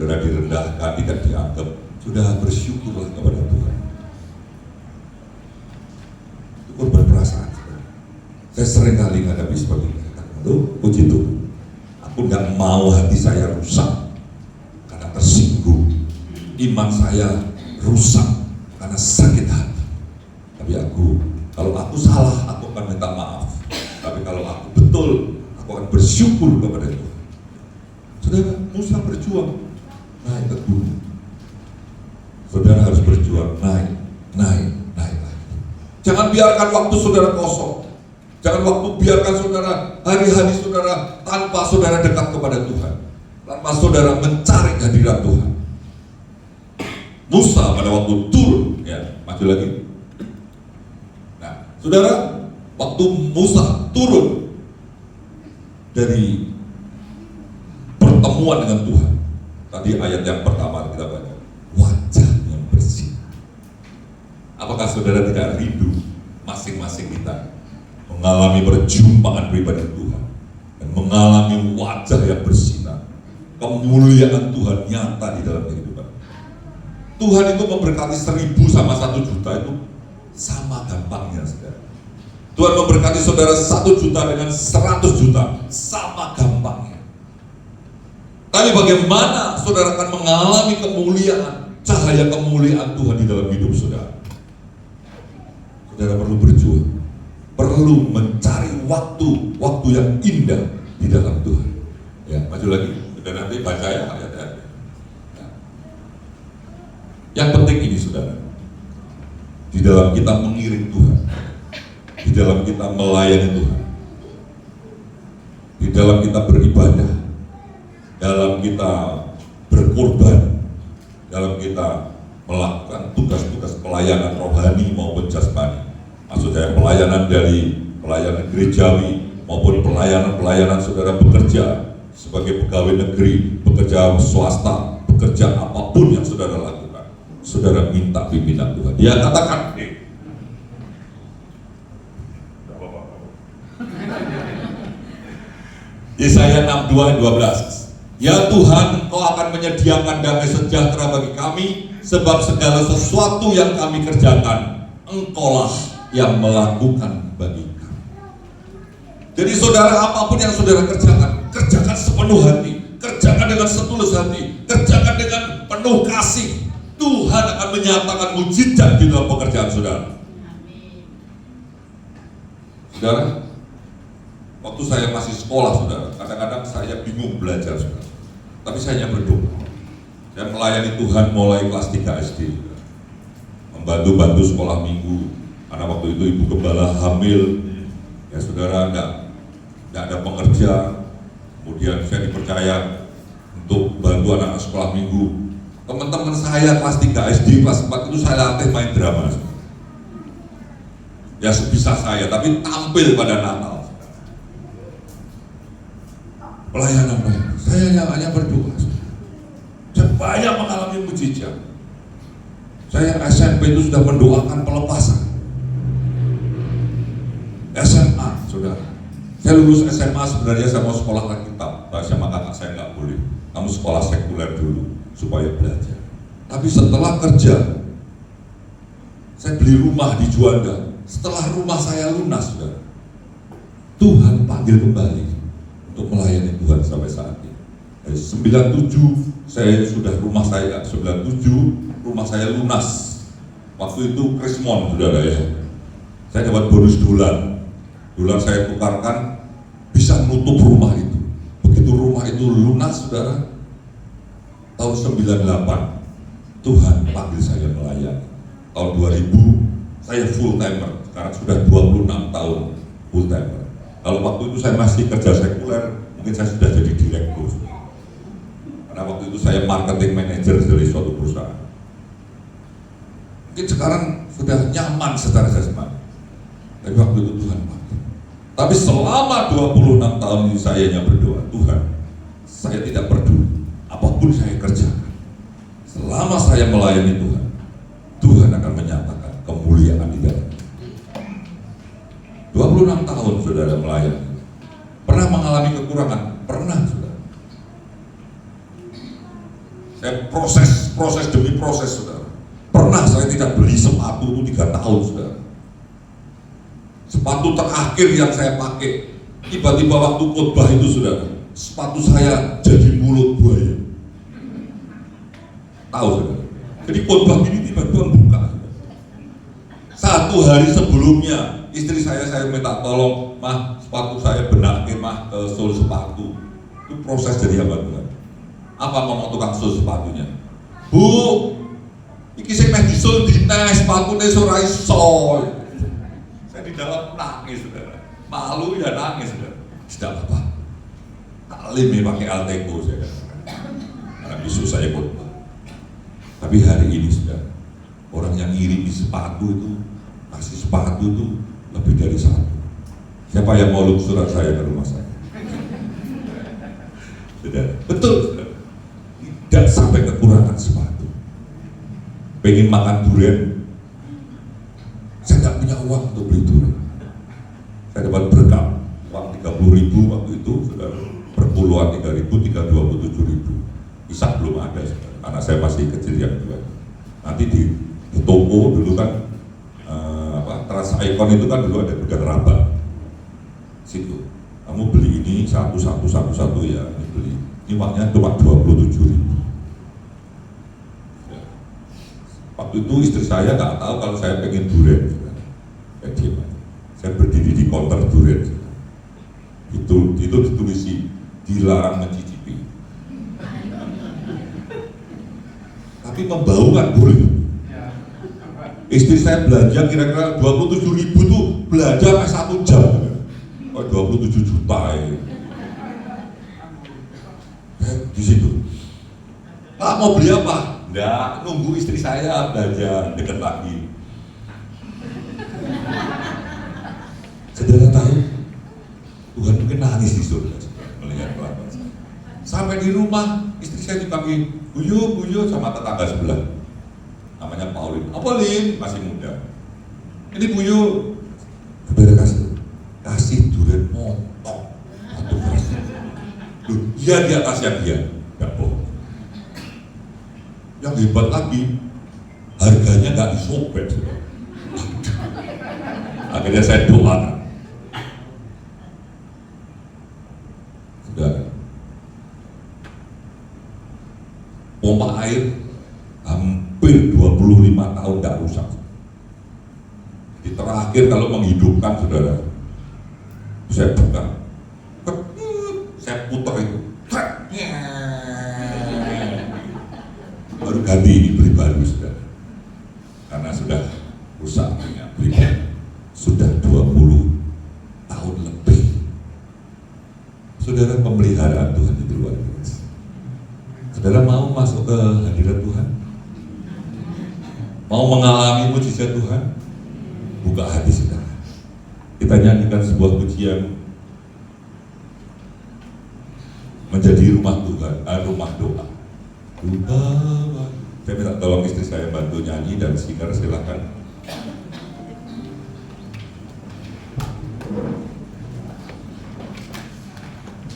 saudara direndahkan, tidak dianggap, sudah bersyukurlah kepada Tuhan. Itu korban perasaan. Saya sering kali menghadapi seperti ini. Puji Tuhan, aku nggak mau hati saya rusak karena tersinggung, iman saya rusak karena sakit hati. Tapi kalau aku salah, aku akan minta maaf. Tapi kalau aku betul, aku akan bersyukur kepada Tuhan. Saudara, Musa berjuang naik ke gunung. Saudara harus berjuang naik lagi. Jangan biarkan waktu saudara kosong. Jangan biarkan saudara, hari-hari saudara tanpa saudara dekat kepada Tuhan, tanpa saudara mencari hadirat Tuhan. Musa pada waktu turun, ya, maju lagi. Nah, saudara, waktu Musa turun dari pertemuan dengan Tuhan, tadi ayat yang pertama kita baca, wajah yang bersih. Apakah saudara tidak rindu masing-masing kita mengalami perjumpaan pribadi Tuhan dan mengalami wajah yang bersinar, kemuliaan Tuhan nyata di dalam kehidupan? Tuhan itu memberkati 1000 sama 1 juta itu sama gampangnya, saudara. Tuhan memberkati saudara 1 juta dengan 100 juta sama gampangnya. Tapi bagaimana saudara akan mengalami kemuliaan, cahaya kemuliaan Tuhan di dalam hidup saudara? Saudara perlu berjuang, perlu mencari waktu yang indah di dalam Tuhan. Ya, maju lagi, dan nanti baca ya ayat-ayat. Nah, yang penting ini saudara, di dalam kita mengiring Tuhan, di dalam kita melayani Tuhan, di dalam kita beribadah, dalam kita berkorban, dalam kita melakukan tugas-tugas pelayanan rohani maupun jasmani. Maksud saya pelayanan dari pelayanan gerejawi maupun pelayanan saudara bekerja sebagai pegawai negeri, bekerja swasta, bekerja apapun yang saudara lakukan, saudara minta pimpinan Tuhan. Dia katakan, Yesaya 62:12, ya Tuhan, Engkau akan menyediakan damai sejahtera bagi kami, sebab segala sesuatu yang kami kerjakan, Engkaulah yang melakukan bagi kami. Jadi saudara, apapun yang saudara kerjakan, kerjakan sepenuh hati, kerjakan dengan setulus hati, kerjakan dengan penuh kasih. Tuhan akan menyatakan mujizat di dalam pekerjaan saudara. Saudara, waktu saya masih sekolah saudara, kadang-kadang saya bingung belajar saudara, tapi saya hanya berdoa. Saya melayani Tuhan mulai kelas 3 SD, membantu sekolah minggu. Karena waktu itu ibu gembala hamil, ya saudara, enggak ada pengerja. Kemudian saya dipercaya untuk bantu anak sekolah minggu. Teman-teman saya kelas 3 SD, kelas 4 itu saya latih main drama. Ya sebisa saya, tapi tampil pada Natal. Pelayanan, saya hanya berdoa. Saya banyak mengalami mujizat. Saya SMP itu sudah mendoakan pelepasan. SMA, saudara. Saya lulus SMA sebenarnya saya mau sekolah Alkitab, sama kakak saya nggak boleh. Kamu sekolah sekuler dulu supaya belajar. Tapi setelah kerja, saya beli rumah di Juanda. Setelah rumah saya lunas, saudara, Tuhan panggil kembali untuk melayani Tuhan sampai saat ini. Dari 97 saya sudah rumah saya 97 rumah saya lunas. Waktu itu Krismon, saudara ya. Saya dapat bonus dolar saya tukarkan bisa menutup rumah itu. Begitu rumah itu lunas saudara, tahun 98 Tuhan panggil saya melayani. Tahun 2000 saya full timer, sekarang sudah 26 tahun full timer. Kalau waktu itu saya masih kerja sekuler, mungkin saya sudah jadi direktur. Karena waktu itu saya marketing manager dari suatu perusahaan. Mungkin sekarang sudah nyaman secara jasmani, tapi waktu itu Tuhan panggil. Tapi selama 26 tahun ini saya hanya berdoa, Tuhan, saya tidak peduli apapun saya kerjakan. Selama saya melayani Tuhan, Tuhan akan menyatakan kemuliaan di dalamnya. 26 tahun saudara melayani. Pernah mengalami kekurangan? Pernah saudara. Saya proses demi proses, saudara. Pernah saya tidak beli sepatu itu 3 tahun, saudara. Sepatu terakhir yang saya pakai, tiba-tiba waktu khotbah itu, saudara, sepatu saya jadi mulut buaya. Tahu, saudara? Jadi khotbah ini tiba-tiba buka. Satu hari sebelumnya, istri saya minta tolong, mah sepatu saya benakin mah ke sol sepatu. Itu proses jadi hamba Tuhan. Apa ngomong tukang sol sepatunya? Bu, iki sing meh disul dine sepatune ora iso. Saya di dalam nangis, saudara. Malu ya nangis, saudara. Tidak apa-apa. Taklim pakai Alteco, saya katakan. Karena besok saya khotbah. Tapi hari ini, saudara, orang yang ngirimi sepatu itu, kasih sepatu itu lebih dari 1. Siapa yang mau surat saya ke rumah saya? Saudara, betul, saudara. Tidak sampai kekurangan sepatu. Pengen makan durian, saya tidak punya uang untuk beli durian. Saya dapat berkah uang 30.000 waktu itu, saudara, perpuluhan 3.000, 327.000. Isak belum ada, saudara, karena saya masih kecil yang dua. Nanti di toko dulu kan Trans Icon itu kan dulu ada gudang raba. Situ, kamu beli ini satu ya, ini beli. Ini uangnya cuma 27.000. Waktu itu istri saya nggak tahu kalau saya pengen durian. Saya berdiri di counter durian. Itu ditulisi dilarang mencicipi. Tapi membau kan boleh. Istri saya belanja kira-kira 27.000 tuh belanja sampai 1 jam. Oh, 27 juta ya. Di situ. Pak mau beli apa? Enggak, nunggu istri saya belanja deket lagi. Saudara tahu, Tuhan mungkin nangis di surga melihat kelakuan saya. Sampai di rumah, istri saya dipanggil Buyu sama tetangga sebelah. Namanya Paulin. Apa Lin? Masih muda. Ini Buyu. Saudara kasih durian montok atau kasih. Dia di atas yang dia, nggak bohong. Yang hebat lagi, harganya nggak disobek. Akhirnya saya doa. Saudara, pompa air hampir 25 tahun nggak rusak. Di terakhir kalau menghidupkan, saudara, saya buka, saya putar itu, baru ganti ini beli baru, saudara, karena sudah rusak, beli baru. Sudah 20 tahun lebih. Saudara, pemeliharaan Tuhan itu luar biasa. Saudara mau masuk ke hadirat Tuhan? Mau mengalami mujizat Tuhan? Buka hati saudara. Kita nyanyikan sebuah pujian menjadi rumah Tuhan, rumah doa. Saya minta tolong istri saya bantu nyanyi dan singer, silakan.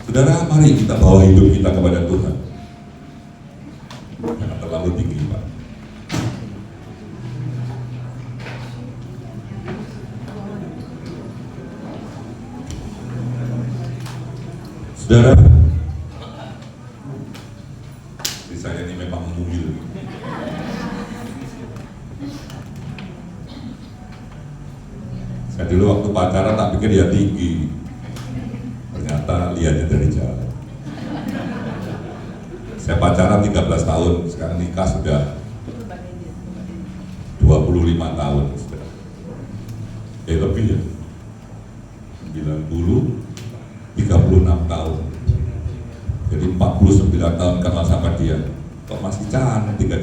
Saudara, mari kita bawa hidup kita kepada Tuhan. Jangan terlalu tinggi, Pak. Saudara, istri saya ini memang mungil. Saya dulu waktu pacaran tak pikir dia tinggi. Ternyata lihatnya dari jalan. Saya pacaran 13 tahun, sekarang nikah sudah 25 tahun. Lebih ya, 90, 36 tahun. Jadi 49 tahun kenal sama dia. Kok masih cantik kan?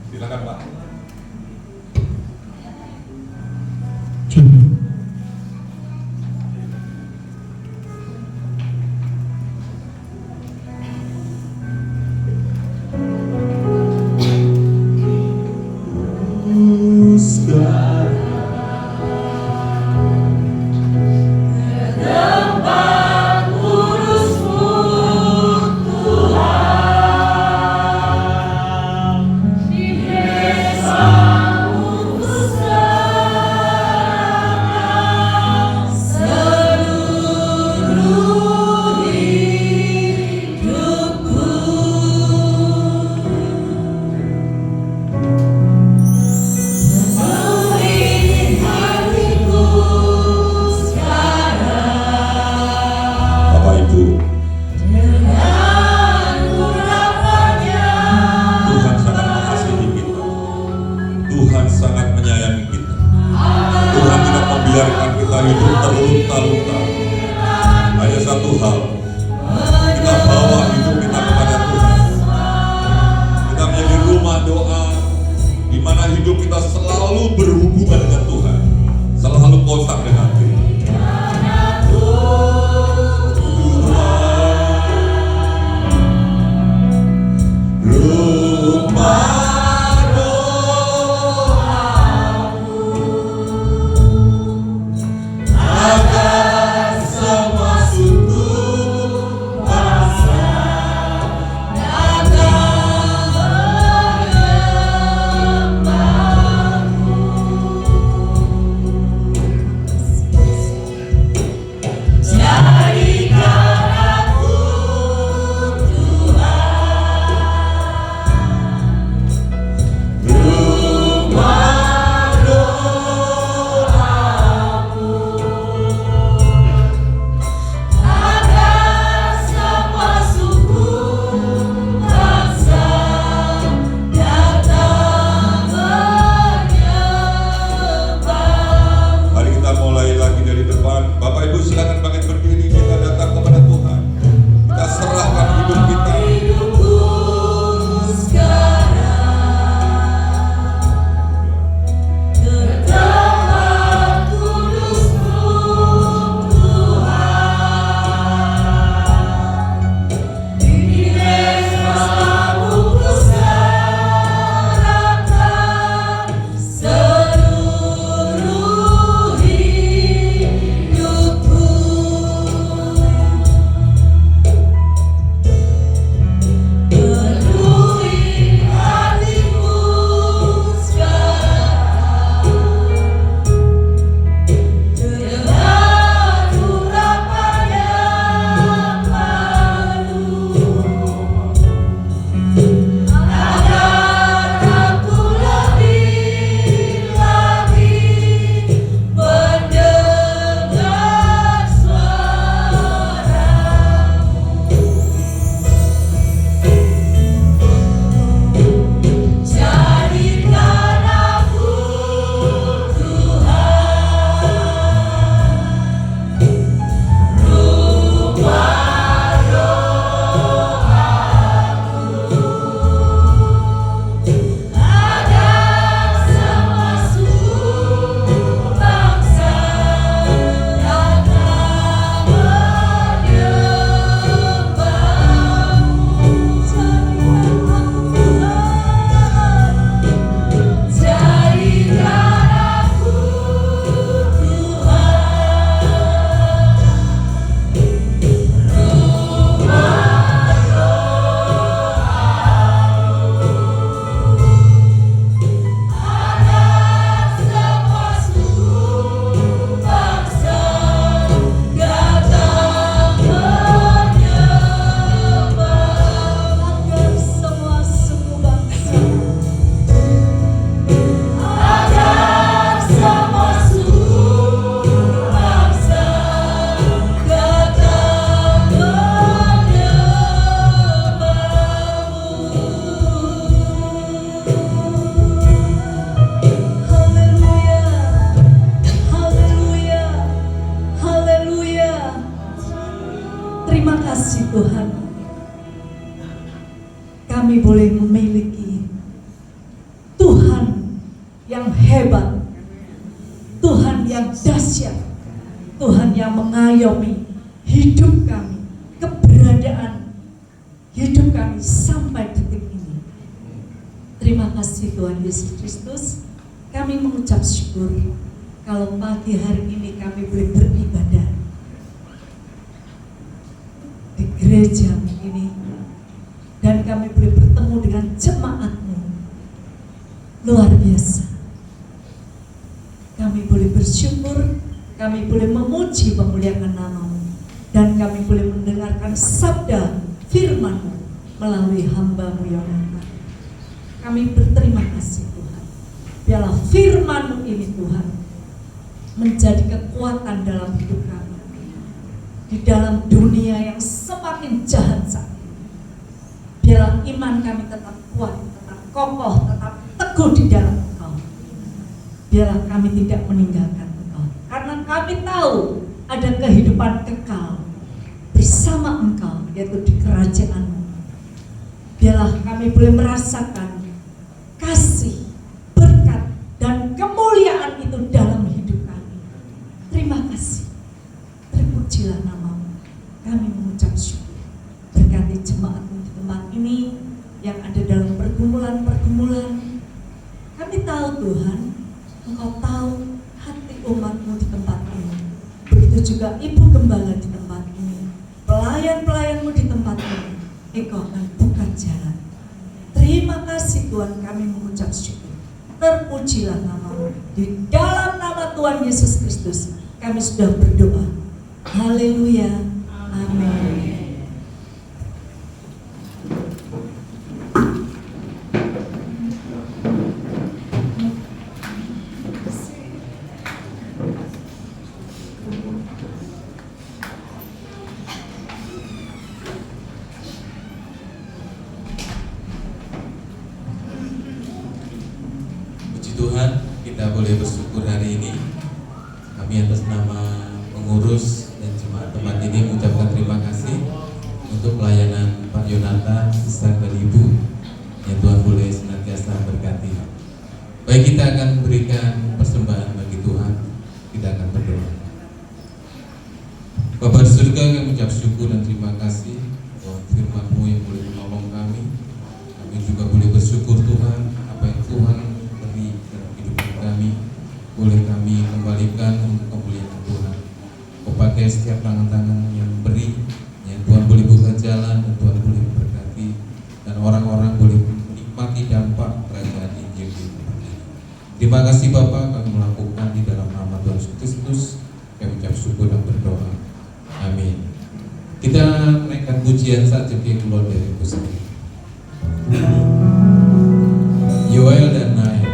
Silakan Pak. Tempat urus satu hal, kita bawa hidup kita kepada Tuhan. Kita menjadi rumah doa di mana hidup kita selalu berhubungan dengan Tuhan, selalu kontak dengan Dia. Tuhan, kami boleh memiliki Tuhan yang hebat, Tuhan yang dahsyat, Tuhan yang mengayomi hidup kami, keberadaan hidup kami sampai detik ini. Terima kasih Tuhan Yesus Kristus. Kami mengucap syukur kalau pagi hari ini kami boleh beribadah di gereja ini, dan kami boleh bertemu dengan jemaat-Mu. Luar biasa. Kami boleh bersyukur, kami boleh memuji memuliakan nama-Mu, dan kami boleh mendengarkan sabda firman-Mu melalui hamba-Mu Yonatan. Kami berterima kasih Tuhan. Biarlah firman-Mu ini Tuhan menjadi kekuatan dalam hidup kami di dalam dunia yang semakin jahat saat ini. Biarlah iman kami tetap kuat, tetap kokoh, tetap teguh di dalam Engkau. Biarlah kami tidak meninggalkan Engkau, karena kami tahu ada kehidupan kekal bersama Engkau, yaitu di kerajaan-Mu. Biarlah kami boleh merasakan kasih, berkat, dan kemuliaan itu dalam hidup kami. Terima kasih. Terpujilah nama-Mu. Kami mengucap syukur. Berkati jemaat-Mu di tempat ini yang ada dalam pergumulan-pergumulan. Kami tahu Tuhan, Engkau tahu hati umat-Mu di tempat ini. Begitu juga Ibu Gembala di tempat ini, pelayan-pelayan-Mu di tempat ini. Engkau akan buka jalan. Terima kasih Tuhan, kami mengucap syukur. Terpujilah nama-Mu. Di dalam nama Tuhan Yesus Kristus kami sudah berdoa. Haleluya. Amin. Puji Tuhan, kita boleh bersyukur hari ini. Kami atas nama pengurus dan jemaat tempat ini mengucapkan terima kasih untuk pelayanan Pak Yonatan, Sister dan Ibu. Ya Tuhan boleh senantiasa berkati. Baik, kita akan memberikan persembahan bagi Tuhan. Kita akan berdoa. Bapa di surga, kami mengucap syukur dan terima kasih bahwa firman-Mu yang boleh menolong kami. Kami juga boleh bersyukur Tuhan, apa yang Tuhan beri dalam kehidupan kami boleh kami kembalikan untuk kemuliaan Tuhan. Kau pakai setiap tangan-tangan yang beri, yang Tuhan boleh buka jalan dan Tuhan boleh memberkati, dan orang-orang boleh menikmati dampak kerajaan Injil di tempat ini. Terima kasih Bapa, kami melakukan di dalam nama Tuhan Yesus Kristus. Kami ucap syukur dan berdoa. Amin. Kita naikkan pujian saat jadi keluar dari pusat. Yoel dan Nael.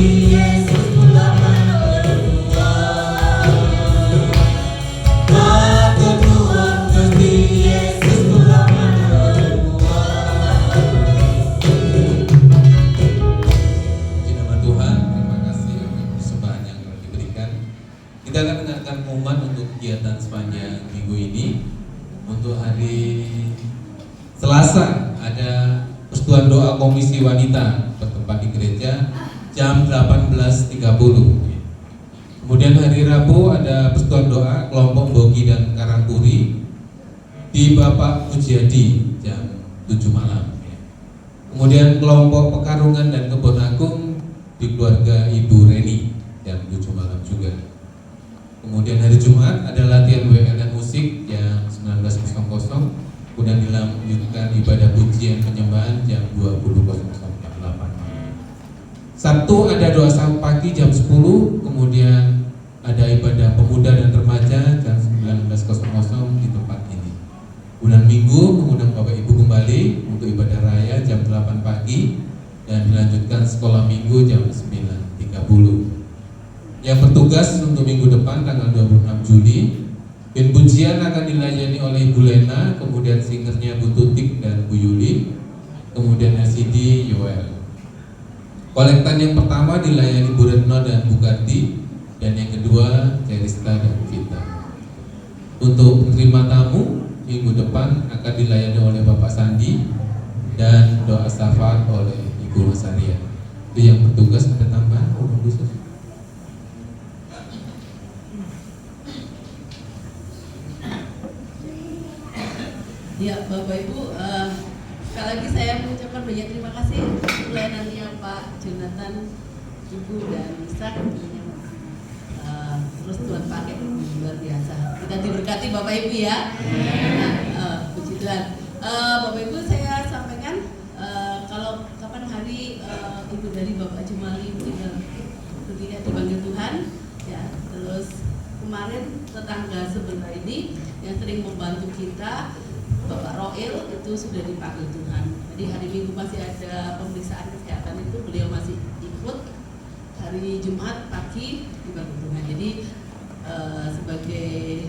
Yesus Kita akan dengarkan pengumuman untuk kegiatan sepanjang minggu ini. Untuk hari Selasa ada persekutuan doa Komisi Wanita bertempat di gereja jam 18.30. Kemudian hari Rabu ada persekutuan doa kelompok Bogi dan Karangturi di Bapak Pujiadi jam 7 malam. Kemudian kelompok Pekarungan dan Kebon Agung di keluarga Ibu Reni jam 7 malam juga. Kemudian hari Jumat ada latihan WL dan musik jam 19.00. Kemudian dilanjutkan ibadah pujian penyembahan jam 20.00. Sabtu ada doa sahur pagi jam 10. Kemudian ada ibadah pemuda dan remaja jam 19.00 di tempat ini. Bulan Minggu mengundang Bapak Ibu kembali untuk ibadah raya jam 8 pagi dan dilanjutkan sekolah Minggu jam 9.30. Yang bertugas untuk minggu depan tanggal 26 Juli, Bin Pujian akan dilayani oleh Bu Lena, kemudian singernya Bu Tutik dan Bu Yuli, kemudian LCD Yoel. Kolektan yang pertama dilayani Bu Retno dan Bu Kardi, dan yang kedua Cerista dan Vita. Untuk penerima tamu minggu depan akan dilayani oleh Bapak Sandi dan doa syafaat oleh Ibu Rosaria. Itu yang bertugas. Ada tambahan khusus? Ya, Bapak Ibu, sekali lagi saya mengucapkan banyak terima kasih pelayanannya Pak Jonathan, Ibu dan Ishak. Terus Tuhan pakai luar biasa. Kita diberkati Bapak Ibu ya. Nah, puji Tuhan. Bapak Ibu, saya sampaikan kalau kapan hari Ibu dari Bapak Jumali ketika dipanggil Tuhan, ya. Terus kemarin tetangga sebelah ini yang sering membantu kita, Bapak Roel, itu sudah dipanggil Tuhan. Jadi hari Minggu masih ada pemeriksaan kesehatan, itu beliau masih ikut. Hari Jumat pagi dipanggil Tuhan. Jadi sebagai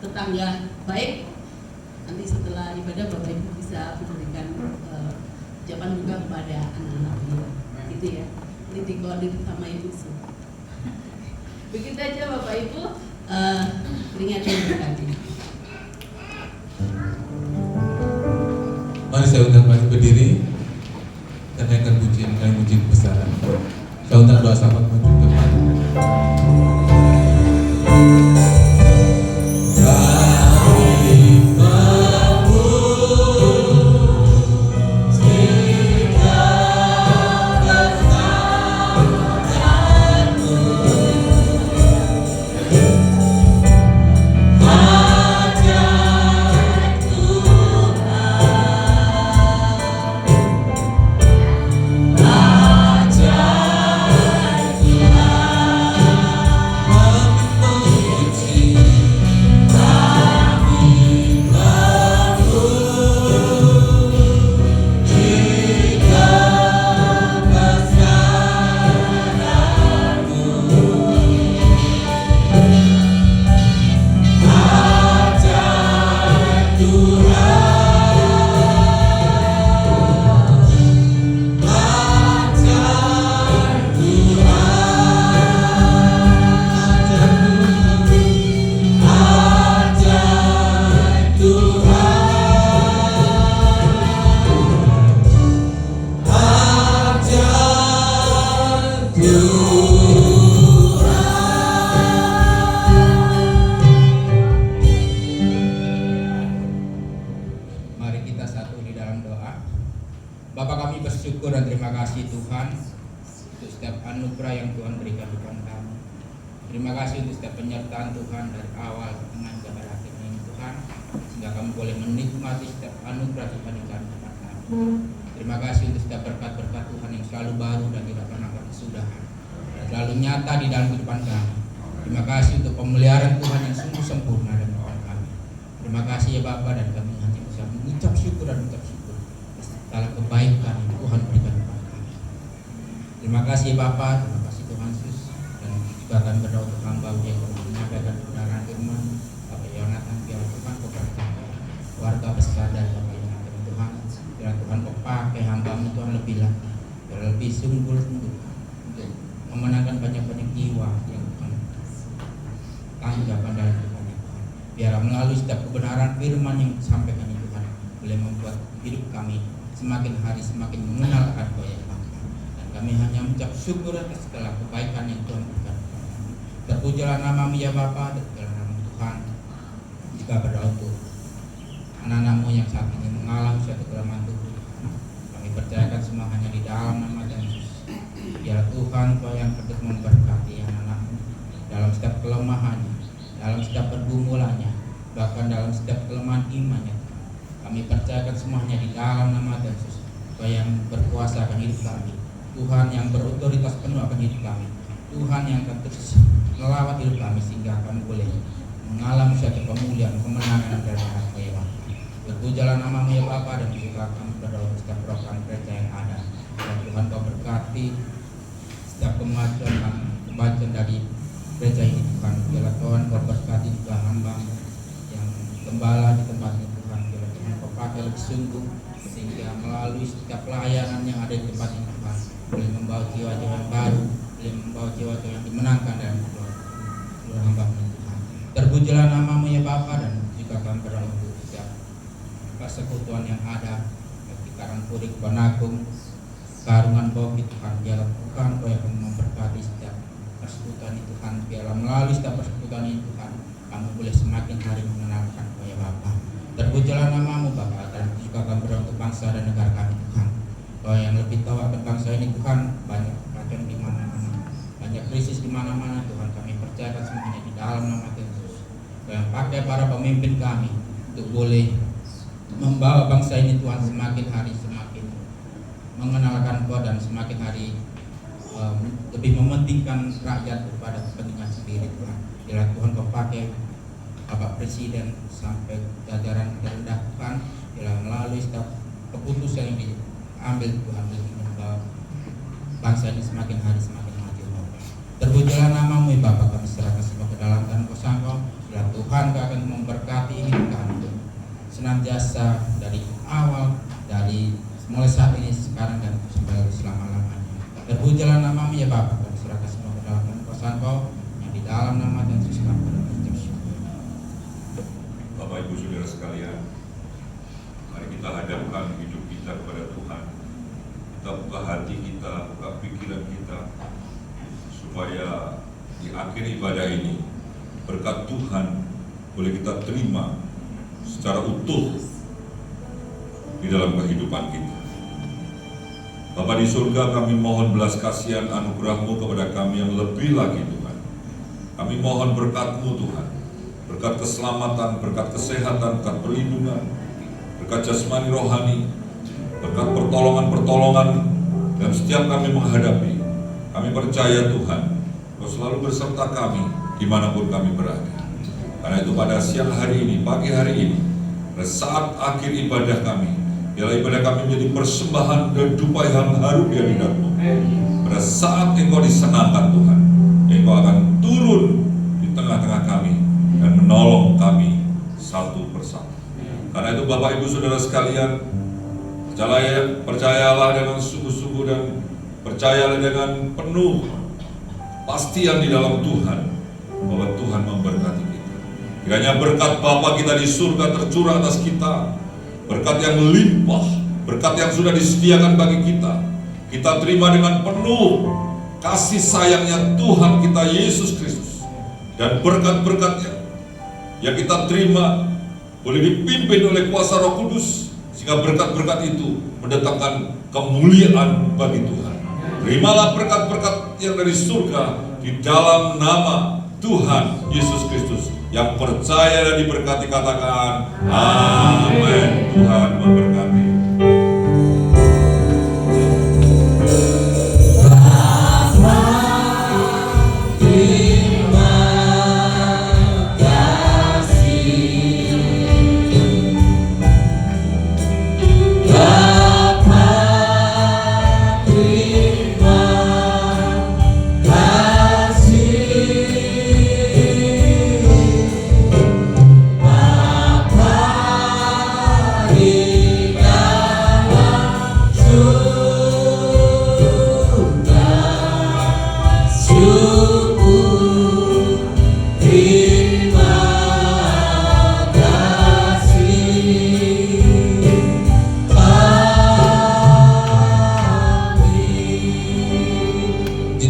tetangga baik, nanti setelah ibadah Bapak Ibu bisa memberikan ucapan juga kepada anak-anak beliau, gitu ya. Ini dikoordinir sama Ibu Su. Begitu aja Bapak Ibu, ringan yang berkati. Mari saya undang balik berdiri dan naikkan pujian kalian pujian besaran. Saya undang doa sahabat maju ke depan. bersyukur dan terima kasih Tuhan untuk setiap anugerah yang Tuhan berikan kepada kami. Terima kasih untuk setiap penyertaan Tuhan dari awal ke tengah hingga pada akhirnya ini Tuhan, sehingga kami boleh menikmati setiap anugerah Tuhan yang kami dapatkan. Terima kasih untuk setiap berkat-berkat Tuhan yang selalu baru dan tidak pernah berkesudahan, dan selalu nyata di dalam kehidupan kami. Terima kasih untuk pemeliharaan Tuhan yang sungguh sempurna dalam kehidupan kami. Terima kasih ya Bapa, dan kami hanya bisa mengucap syukur dan mengucap syukur dalam kebaikan yang Tuhan berikan kepada kami. Terima kasih Bapa, terima kasih Tuhan Yesus, dan juga kami berdoa untuk hamba yang telah menyampaikan kebenaran firman Bapak Yonatan, biar Tuhan memberkati warga besar dan Bapak Yonatan Tuhan, biar Tuhan pakai hamba-Mu Tuhan lebih lagi, biar lebih sungguh untuk memenangkan banyak-banyak jiwa yang Tuhan melalui setiap kebenaran firman yang disampaikan Tuhan boleh membuat hidup kami semakin hari semakin mengenal akan Kau ya Bapa. Dan kami hanya mengucap syukur atas segala kebaikan yang Tuhan berikan. Terpujilah nama-Mu ya Bapa, terpujilah nama Tuhan. Jika berdoa untuk anak-anak-Mu yang saat ini mengalami suatu kelemahan tubuh, kami percayakan semua hanya di dalam nama Yesus. Biar Tuhan Kau yang terus memberkati anak-anak-Mu dalam setiap kelemahannya, dalam setiap pergumulannya, bahkan dalam setiap kelemahan imannya. Kami percayakan semuanya di dalam nama Yesus. Kau yang berkuasa akan hidup kami, Tuhan yang berotoritas penuh akan hidup kami, Tuhan yang akan terus melawat hidup kami sehingga kami boleh mengalami suatu pemulihan, kemenangan dari hati ya Bapa. Berpujilah nama-Mu ya Bapa, dan juga kami berdoa setiap program gereja yang ada. Dan Tuhan Kau berkati setiap kemajuan dari gereja ini Tuhan. Biarlah Tuhan Kau berkati juga hamba-Mu yang gembala di tempat ini Tuhan. Biarlah Tuhan Kau pakai lebih sungguh sehingga melalui setiap pelayanan yang ada di tempat ini Tuhan boleh membawa jiwa-jiwa yang baru, boleh membawa jiwa-jiwa yang dimenangkan dalam seluruh hamba-Mu Tuhan. Terpujilah nama-Mu ya Bapa, dan juga kami berdoa untuk setiap persekutuan yang ada di Karangpuri, Banagung, Karungan Boki Tuhan. Biarlah Tuhan Kau yang memberkati setiap persekutuan itu Tuhan. Biarlah melalui setiap persekutuan ini Tuhan kami boleh semakin hari mengenalkan Kau ya Bapa. Terpujilah nama-Mu Bapa, dan juga kami berdoa untuk bangsa dan negara kami Tuhan. Kau yang lebih tahu akan bangsa ini Tuhan. Banyak kacauan di mana-mana, banyak krisis di mana-mana Tuhan. Kami percayakan semuanya di dalam nama Yesus. Kau yang pakai para pemimpin kami untuk boleh membawa bangsa ini Tuhan semakin hari semakin mengenalkan Kau dan semakin hari lebih mementingkan rakyat daripada kepentingan sendiri Tuhan. Bila Tuhan Kau pakai Bapak Presiden sampai jajaran terendah Tuhan, bila melalui setiap keputusan yang diambil Tuhan lebih membawa bangsa ini semakin hari semakin maju Bapak. Terpujilah nama-Mu ya Bapa, kami serahkan semua ke dalam tangan Kau. Bila Tuhan Kau akan memberkati hidup kami senantiasa dari awal, dari mulai saat ini, sekarang, dan sampai selama-lamanya. Terpujilah nama-Mu ya Bapa, kami serahkan semua ke dalam tangan Kau yang di dalam nama dan Yesus kami berdoa. Bapak Ibu Saudara sekalian, mari kita hadapkan hidup kita kepada Tuhan. Kita buka hati kita, buka pikiran kita, supaya di akhir ibadah ini berkat Tuhan boleh kita terima secara utuh di dalam kehidupan kita. Bapa di surga, kami mohon belas kasihan anugerah-Mu kepada kami yang lebih lagi Tuhan. Kami mohon berkat-Mu Tuhan, berkat keselamatan, berkat kesehatan, berkat perlindungan, berkat jasmani rohani, berkat pertolongan-pertolongan, dan setiap kami menghadapi, kami percaya Tuhan, Kau selalu beserta kami dimanapun kami berada. Karena itu pada siang hari ini, pagi hari ini, pada saat akhir ibadah kami, biarlah ibadah kami menjadi persembahan dan dupa yang harum di hadirat-Mu. Pada saat Engkau disenangkan Tuhan, Engkau akan turun di tengah-tengah kami dan menolong kami satu persatu. Karena itu Bapak Ibu Saudara sekalian, percayalah dengan sungguh-sungguh dan percayalah dengan penuh pastian di dalam Tuhan bahwa Tuhan memberkati kita. Kiranya berkat Bapa kita di surga tercurah atas kita, berkat yang melimpah, berkat yang sudah disediakan bagi kita. Kita terima dengan penuh kasih sayangnya Tuhan kita Yesus Kristus, dan berkat-berkatnya yang kita terima boleh dipimpin oleh kuasa Roh Kudus, sehingga berkat-berkat itu mendatangkan kemuliaan bagi Tuhan. Terimalah berkat-berkat yang dari surga di dalam nama Tuhan Yesus Kristus. Yang percaya dan diberkati katakan amin. Tuhan memberkati. Bapa,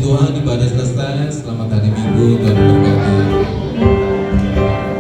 Tuhan, ibadah selesai. Selamat hari Minggu, Tuhan